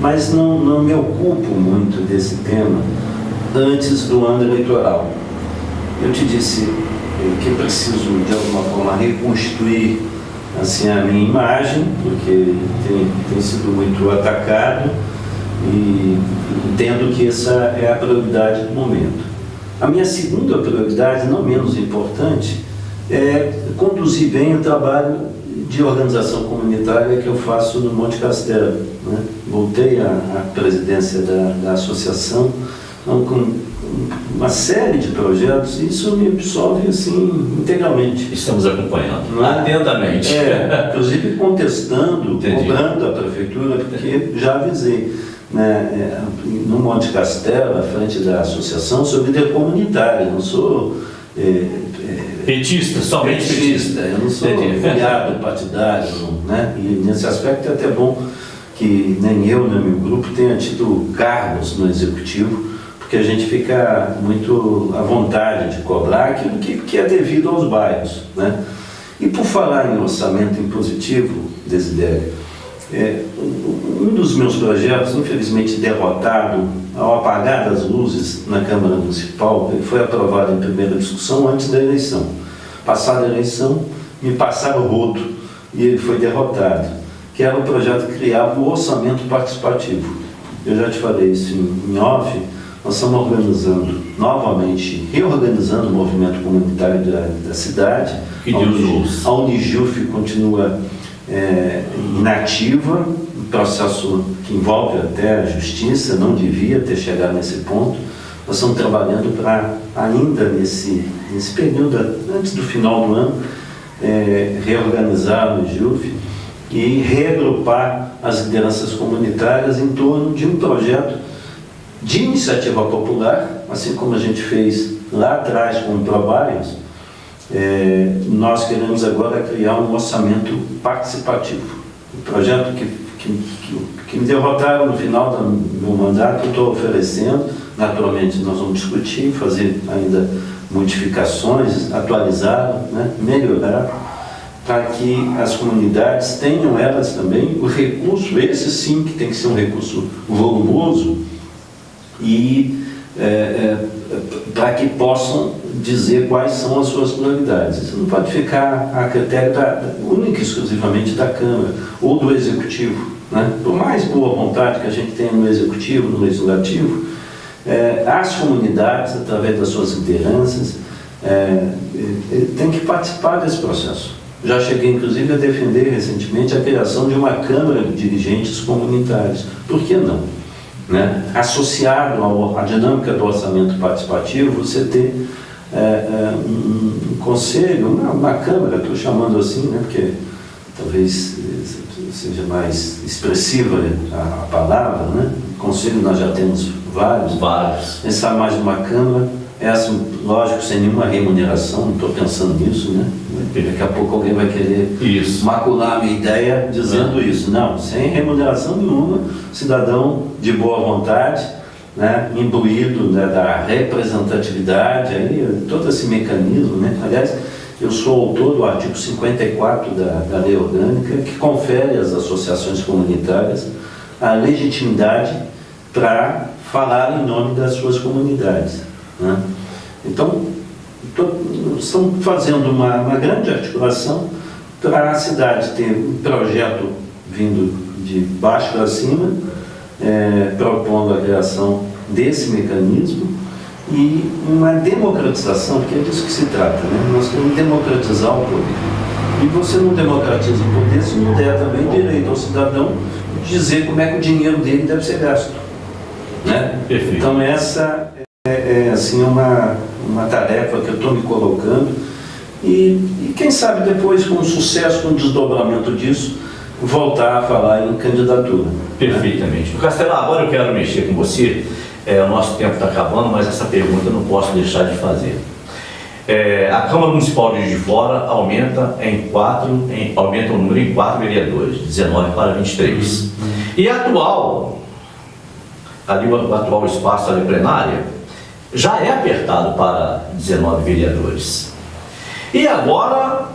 mas não me ocupo muito desse tema antes do ano eleitoral. Eu te disse que preciso, de alguma forma, reconstruir assim, a minha imagem, porque tem sido muito atacado, e entendo que essa é a prioridade do momento. A minha segunda prioridade, não menos importante, é conduzir bem o trabalho de organização comunitária que eu faço no Monte Castelo, né? Voltei à presidência da associação, então, com uma série de projetos, e isso me absorve assim, integralmente. Estamos acompanhando, atentamente. Inclusive contestando, cobrando a prefeitura, porque já avisei. No Monte Castelo, à frente da associação, sou líder comunitário, não sou petista, somente petista. Eu não sou filiado partidário, né? E nesse aspecto é até bom que nem eu, nem meu grupo tenha tido cargos no executivo, porque a gente fica muito à vontade de cobrar aquilo que é devido aos bairros, né? E por falar em orçamento impositivo, Desidério, um dos meus projetos, infelizmente derrotado ao apagar das luzes na Câmara Municipal, ele foi aprovado em primeira discussão antes da eleição. Passada a eleição, me passaram o rodo e ele foi derrotado, que era o projeto que criava o orçamento participativo. Eu já te falei isso em off, nós estamos organizando novamente, reorganizando o movimento comunitário da cidade. Que Deus ouça. A Unijuf continua inativa, um processo que envolve até a justiça, não devia ter chegado nesse ponto. Nós estamos trabalhando para, ainda nesse período, antes do final do ano, reorganizar o JUF e reagrupar as lideranças comunitárias em torno de um projeto de iniciativa popular, assim como a gente fez lá atrás com o ProBaios. Nós queremos agora criar um orçamento participativo. O projeto que me derrotaram no final do meu mandato, eu estou oferecendo. Naturalmente, nós vamos discutir, fazer ainda modificações, atualizar, né, melhorar, para que as comunidades tenham elas também o recurso, esse sim que tem que ser um recurso volumoso, e para que possam dizer quais são as suas prioridades. Isso não pode ficar a critério única e exclusivamente da Câmara ou do Executivo, né? Por mais boa vontade que a gente tenha no Executivo, no Legislativo, as comunidades, através das suas lideranças, têm que participar desse processo. Já cheguei, inclusive, a defender recentemente a criação de uma Câmara de Dirigentes Comunitários. Por que não? Né? Associado à dinâmica do orçamento participativo, você ter um conselho, uma Câmara, estou chamando assim, né, porque talvez seja mais expressiva a palavra, né? Conselho nós já temos vários. Pensar mais numa Câmara, essa, lógico, sem nenhuma remuneração, não estou pensando nisso, né? Daqui a pouco alguém vai querer macular a minha ideia dizendo isso. Não, sem remuneração nenhuma, cidadão de boa vontade, né, imbuído, né, da representatividade, aí, todo esse mecanismo, né? Aliás, eu sou autor do artigo 54 da Lei Orgânica, que confere às associações comunitárias a legitimidade para falar em nome das suas comunidades, né? Então, estamos fazendo uma grande articulação para a cidade ter um projeto vindo de baixo para cima, propondo a criação desse mecanismo e uma democratização, porque é disso que se trata, né? Nós temos que democratizar o poder. E você não democratiza o poder se não der também direito ao cidadão de dizer como é que o dinheiro dele deve ser gasto, né? Perfeito. Então essa assim, uma tarefa que eu estou me colocando e quem sabe depois, com o sucesso, com o desdobramento disso, voltar a falar em candidatura. Perfeitamente. Né? Castelo, agora eu quero mexer com você. O nosso tempo está acabando, mas essa pergunta eu não posso deixar de fazer. A Câmara Municipal de Juiz de Fora aumenta o número em 4 vereadores, de 19 para 23. E o atual espaço da plenária já é apertado para 19 vereadores. E agora,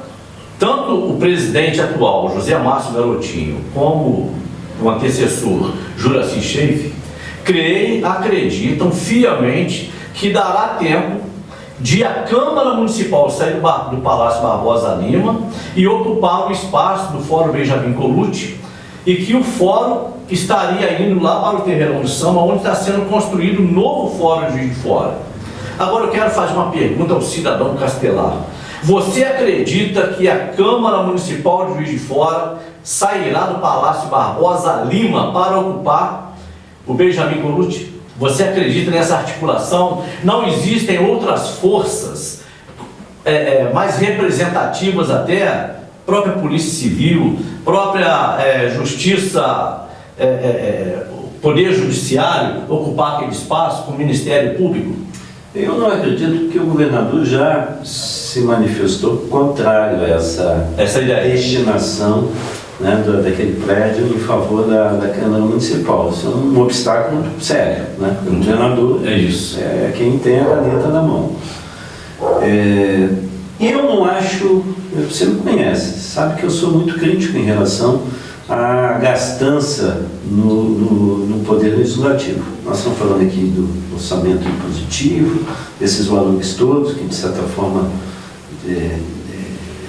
tanto o presidente atual, José Márcio Garotinho, como o antecessor, Juraci Scheif, acreditam fielmente que dará tempo de a Câmara Municipal sair do Palácio Barbosa Lima e ocupar o espaço do Fórum Benjamin Colucci, e que o fórum estaria indo lá para o Terreirão do Samba, onde está sendo construído um novo fórum de Juiz de Fora. Agora eu quero fazer uma pergunta ao cidadão Castelar. Você acredita que a Câmara Municipal de Juiz de Fora sairá do Palácio Barbosa Lima para ocupar o Benjamin Colucci? Você acredita nessa articulação? Não existem outras forças mais representativas até? Própria Polícia Civil, própria Justiça, Poder Judiciário, ocupar aquele espaço com o Ministério Público? Eu não acredito que o governador já se manifestou contrário a essa destinação, né, daquele prédio em favor da Câmara Municipal. Isso é um obstáculo sério, né? O governador é quem tem a caneta na mão. Eu não acho, você me conhece, sabe que eu sou muito crítico em relação à gastança no Poder Legislativo. Nós estamos falando aqui do orçamento impositivo, desses valores todos, que de certa forma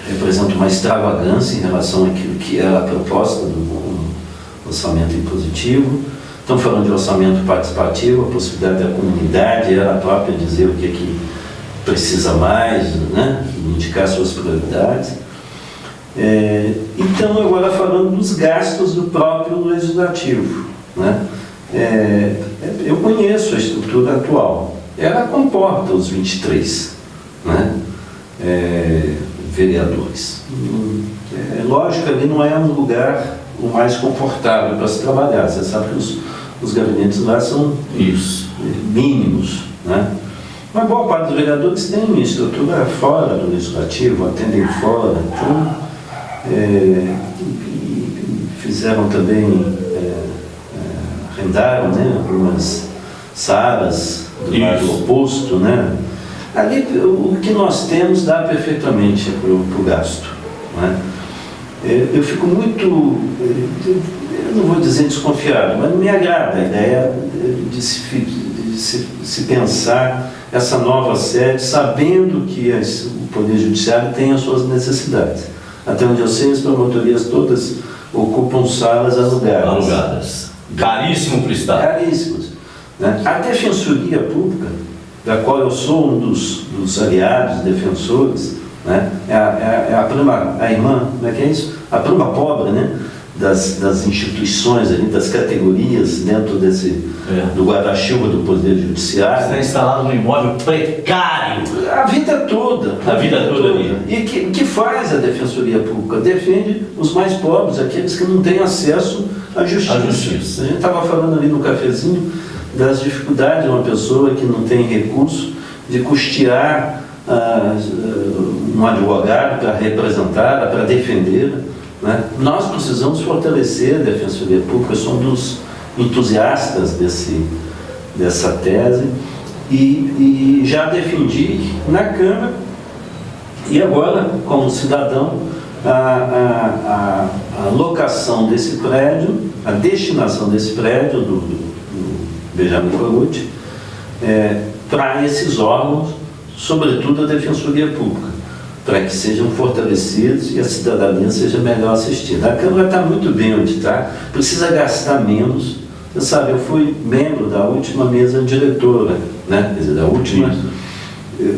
representam uma extravagância em relação àquilo que é a proposta do orçamento impositivo. Estamos falando de orçamento participativo, a possibilidade da comunidade, ela própria dizer o que precisa mais, né? Indicar suas prioridades. Então, agora falando dos gastos do próprio Legislativo, né? Eu conheço a estrutura atual. Ela comporta os 23, né? Vereadores. Lógico, ali não é um lugar o mais confortável para se trabalhar. Você sabe que os gabinetes lá são mínimos, né? Uma boa parte dos vereadores tem estrutura fora do Legislativo, atendem fora. Então, fizeram também, arrendaram, né, algumas salas do lado oposto, né? Ali o que nós temos dá perfeitamente para o gasto, né? Eu fico muito, eu não vou dizer desconfiado, mas não me agrada a ideia de se pensar essa nova sede, sabendo que o Poder Judiciário tem as suas necessidades. Até onde eu sei, as promotorias todas ocupam salas alugadas. Caríssimo para o Estado. Caríssimos, né? A Defensoria Pública, da qual eu sou um dos aliados, defensores, né? A irmã, como é que é isso? A prima pobre, né? Das instituições ali, das categorias dentro do guarda-chuva do Poder Judiciário. Está instalado num imóvel precário. A vida toda. A vida toda ali. E que faz a Defensoria Pública? Defende os mais pobres, aqueles que não têm acesso à justiça. A gente estava falando ali no cafezinho das dificuldades de uma pessoa que não tem recurso de custear um advogado para representá-la, para defendê-la, né? Nós precisamos fortalecer a Defensoria Pública. Eu sou um dos entusiastas dessa tese e já defendi na Câmara e agora, como cidadão, a locação desse prédio, a destinação desse prédio do Benjamin Corruti para esses órgãos, sobretudo a Defensoria Pública, para que sejam fortalecidos e a cidadania seja melhor assistida. A Câmara está muito bem onde está, precisa gastar menos. Você sabe, eu fui membro da última mesa diretora, né? Quer dizer, da última,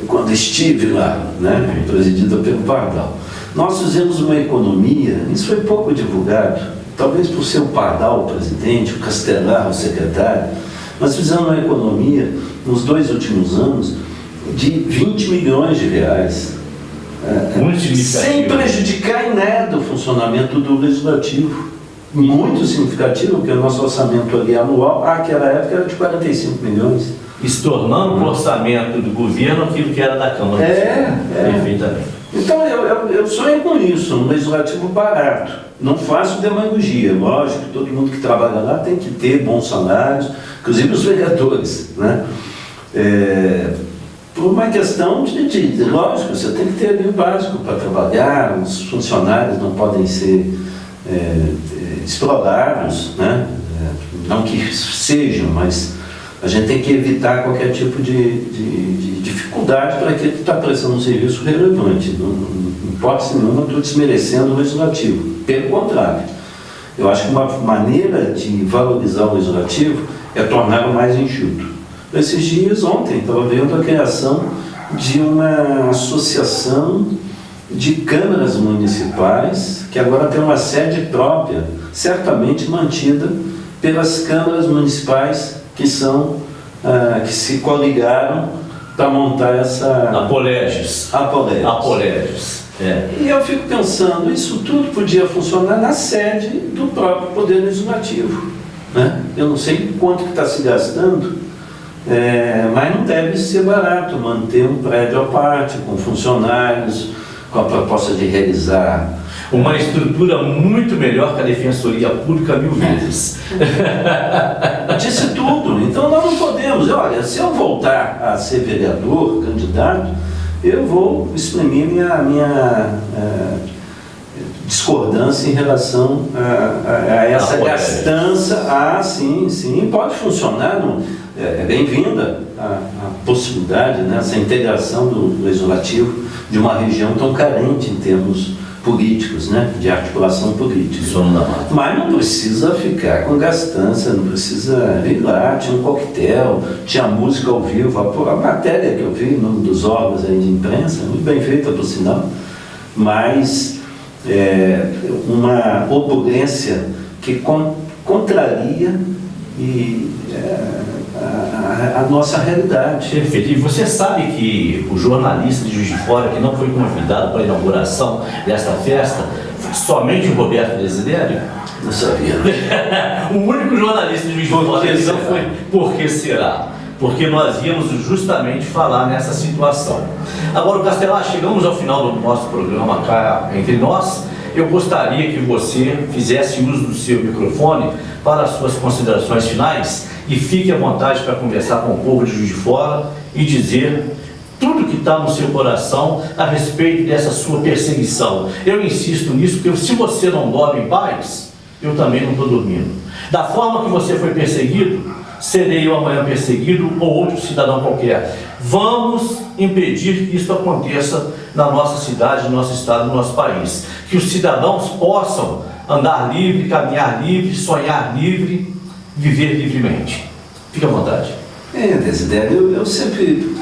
quando estive lá, né? Presidida pelo Pardal. Nós fizemos uma economia, isso foi pouco divulgado, talvez por ser o Pardal o presidente, o Castelar o secretário. Nós fizemos uma economia, nos 2 últimos anos, de 20 milhões de reais. Sem prejudicar em nada o funcionamento do Legislativo. Muito significativo, porque o nosso orçamento ali anual, naquela época, era de 45 milhões. Se tornando o orçamento do governo aquilo que era da Câmara. Perfeitamente. Então, eu sonho com isso, um legislativo barato. Não faço demagogia. Lógico que todo mundo que trabalha lá tem que ter bons salários, inclusive os vereadores, né? Por uma questão lógico, você tem que ter ali o básico para trabalhar, os funcionários não podem ser explorados, né? Não que sejam, mas a gente tem que evitar qualquer tipo de dificuldade para aquele que está prestando um serviço relevante. Não hipótese nenhuma, estou desmerecendo o Legislativo. Pelo contrário, eu acho que uma maneira de valorizar o Legislativo é torná-lo mais enxuto. Esses dias, ontem, estava vendo a criação de uma associação de câmaras municipais, que agora tem uma sede própria, certamente mantida pelas câmaras municipais que se coligaram para montar essa... Apolégios. E eu fico pensando, isso tudo podia funcionar na sede do próprio Poder Legislativo, né? Eu não sei quanto que está se gastando, mas não deve ser barato manter um prédio à parte, com funcionários, com a proposta de realizar... Uma estrutura muito melhor que a Defensoria Pública 1000 vezes. Disse tudo. Então nós não podemos. Olha, se eu voltar a ser vereador, candidato, eu vou exprimir minha discordância em relação a essa gastança. Sim, pode funcionar. É bem-vinda a possibilidade, né, essa integração do Legislativo de uma região tão carente em termos políticos, né, de articulação política. Mas não precisa ficar com gastança, não precisa ir lá, tinha um coquetel, tinha música ao vivo, a matéria que eu vi num dos órgãos aí de imprensa, muito bem feita por sinal, mas uma opulência que contraria a nossa realidade. Perfeito. E você sabe que o jornalista de Juiz de Fora, que não foi convidado para a inauguração desta festa, foi somente o Roberto Desidério? Não sabia. O único jornalista de Juiz de Fora que não foi. Por que será? Porque nós íamos justamente falar nessa situação. Agora, Castelar, chegamos ao final do nosso programa cá entre nós. Eu gostaria que você fizesse uso do seu microfone para as suas considerações finais e fique à vontade para conversar com o povo de Juiz de Fora e dizer tudo que está no seu coração a respeito dessa sua perseguição. Eu insisto nisso, porque se você não dorme em paz, eu também não estou dormindo. Da forma que você foi perseguido, serei eu amanhã perseguido ou outro cidadão qualquer. Vamos impedir que isso aconteça na nossa cidade, no nosso estado, no nosso país. Que os cidadãos possam andar livre, caminhar livre, sonhar livre, viver livremente. Fique à vontade. Desidério, eu sempre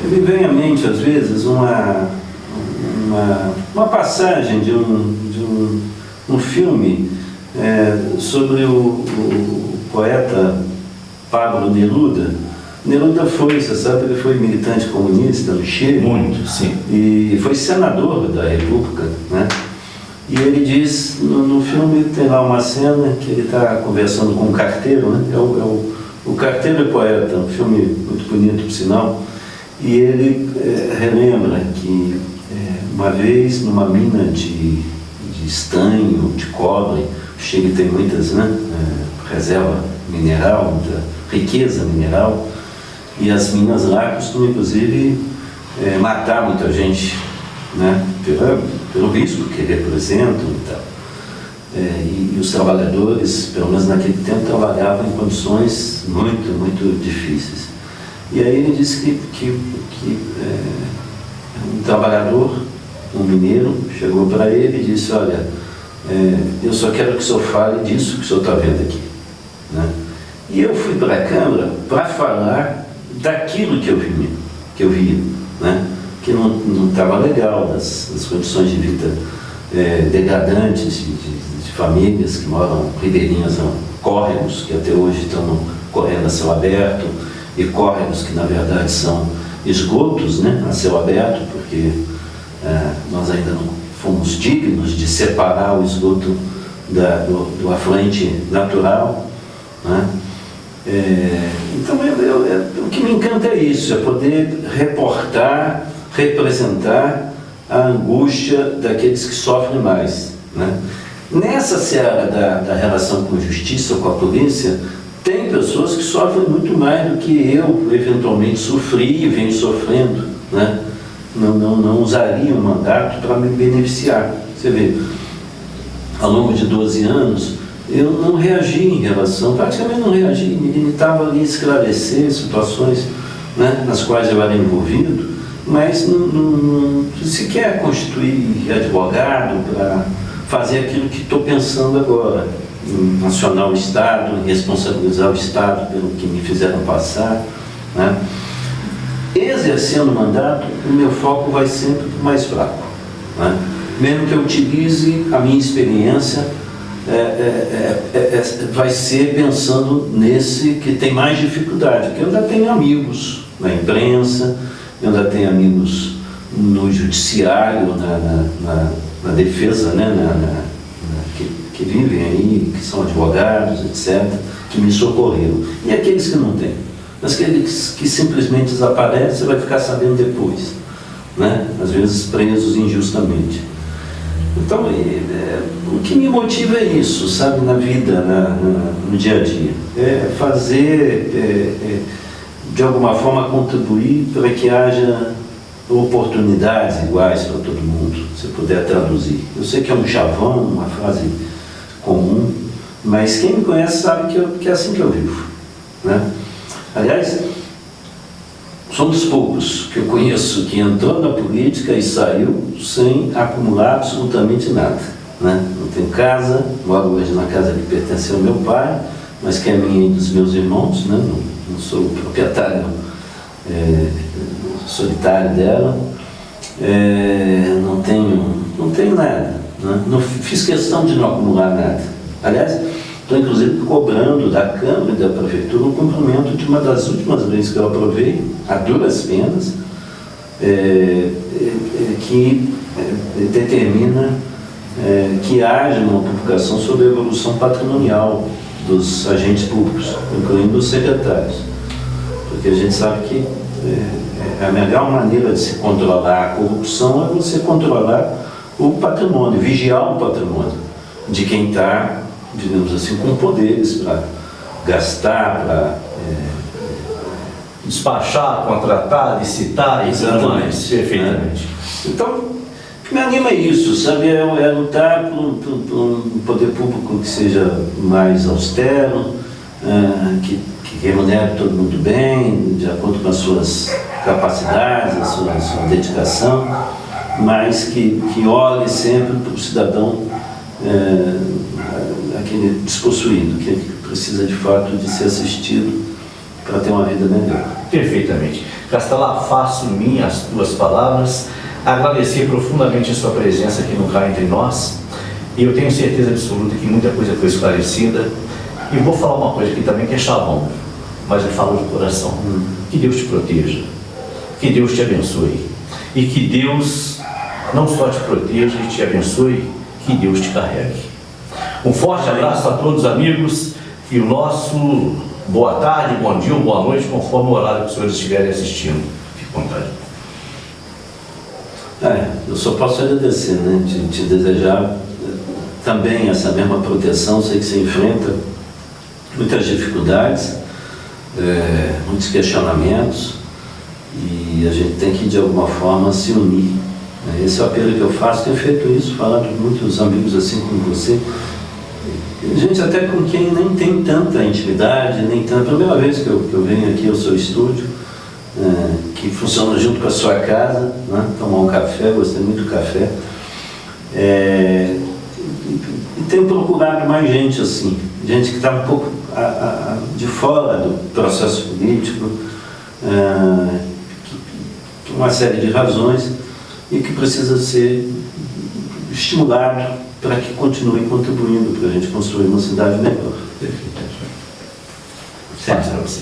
me vem à mente, às vezes, uma passagem de um filme sobre o poeta Pablo Neruda. Neruda foi, você sabe, ele foi militante comunista no Chile. Muito, sim. E foi senador da República, né? E ele diz, no filme tem lá uma cena que ele está conversando com um carteiro, né? O Carteiro é Poeta, um filme muito bonito, por sinal. E ele relembra que uma vez numa mina de estanho, de cobre, o Chile tem muitas, né? Reserva mineral, muita riqueza mineral, e as minas lá costumam inclusive matar muita gente, né? Pelo risco que representam e tal. E os trabalhadores, pelo menos naquele tempo, trabalhavam em condições muito, muito difíceis. E aí ele disse que um trabalhador, um mineiro, chegou para ele e disse: olha, eu só quero que o senhor fale disso que o senhor está vendo aqui, né? E eu fui para a Câmara para falar daquilo que eu vi, né? Que não estava legal, das condições de vida degradantes, de famílias que moram ribeirinhas, córregos que até hoje estão correndo a céu aberto, e córregos que na verdade são esgotos, né, a céu aberto, porque nós ainda não fomos dignos de separar o esgoto do afluente natural, né? Então o que me encanta é isso, é poder reportar, representar a angústia daqueles que sofrem mais, né? Nessa seara da relação com a justiça, com a polícia, tem pessoas que sofrem muito mais do que eu eventualmente sofri e venho sofrendo, né? Não usaria um mandato para me beneficiar. Você vê, ao longo de 12 anos, eu não reagi em relação, praticamente não reagi, me limitava ali a esclarecer situações, né, nas quais eu era envolvido, mas não sequer constituir advogado para fazer aquilo que estou pensando agora, em acionar o Estado, em responsabilizar o Estado pelo que me fizeram passar, né? Exercendo o mandato, o meu foco vai sempre mais fraco, né? Mesmo que eu utilize a minha experiência, vai ser pensando nesse que tem mais dificuldade, porque eu ainda tenho amigos na imprensa, eu ainda tenho amigos no judiciário, na defesa, né, que vivem aí, que são advogados, etc., que me socorreram. E aqueles que não têm? Mas aqueles que simplesmente desaparecem, você vai ficar sabendo depois, né? Às vezes presos injustamente. Então, o que me motiva é isso, sabe, na vida, no dia a dia. É fazer, de alguma forma, contribuir para que haja oportunidades iguais para todo mundo, se puder traduzir. Eu sei que é um chavão, uma frase comum, mas quem me conhece sabe que é assim que eu vivo, né? Aliás, somos poucos que eu conheço que entrou na política e saiu sem acumular absolutamente nada, né? Não tenho casa, moro hoje na casa que pertence ao meu pai, mas que é minha e dos meus irmãos, né? Não sou proprietário solitário dela, não tenho nada, né? Não fiz questão de não acumular nada. Aliás, estou inclusive cobrando da Câmara e da Prefeitura o cumprimento de uma das últimas leis que eu aprovei, a duras penas, que determina que haja uma publicação sobre a evolução patrimonial dos agentes públicos, incluindo os secretários. Porque a gente sabe que a melhor maneira de se controlar a corrupção é você controlar o patrimônio, vigiar o patrimônio de quem está, digamos assim, com poderes para gastar, para despachar, contratar, licitar e tudo mais. Perfeitamente. Então, o que me anima é isso, sabe? É lutar por um poder público que seja mais austero, que remunere todo mundo bem, de acordo com as suas capacidades, a sua dedicação, mas que olhe sempre para o cidadão, aquele despossuído, que precisa de fato de ser assistido para ter uma vida melhor. Perfeitamente. Castelar, faço minhas tuas palavras, agradecer profundamente a sua presença aqui no Cá Entre Nós, e eu tenho certeza absoluta que muita coisa foi esclarecida, e vou falar uma coisa aqui também que é chavão, mas eu falo de coração. Que Deus te proteja, que Deus te abençoe, e que Deus não só te proteja e te abençoe, que Deus te carregue. Um forte abraço a todos, amigos, e o nosso boa tarde, bom dia ou boa noite, conforme o horário que os senhores estiverem assistindo. Fique à vontade. Eu só posso agradecer, né? Te desejar também essa mesma proteção. Sei que você enfrenta muitas dificuldades, muitos questionamentos, e a gente tem que de alguma forma se unir. Esse é o apelo que eu faço. Tenho feito isso, falando com muitos amigos assim como você, gente até com quem nem tem tanta intimidade, nem tanta. A primeira vez que eu venho aqui ao seu estúdio, que funciona junto com a sua casa, né? Tomar um café, gostei muito do café, e tenho procurado mais gente assim, gente que está um pouco de fora do processo político, por uma série de razões, e que precisa ser estimulado para que continue contribuindo para a gente construir uma cidade melhor. Perfeito. Sempre para você.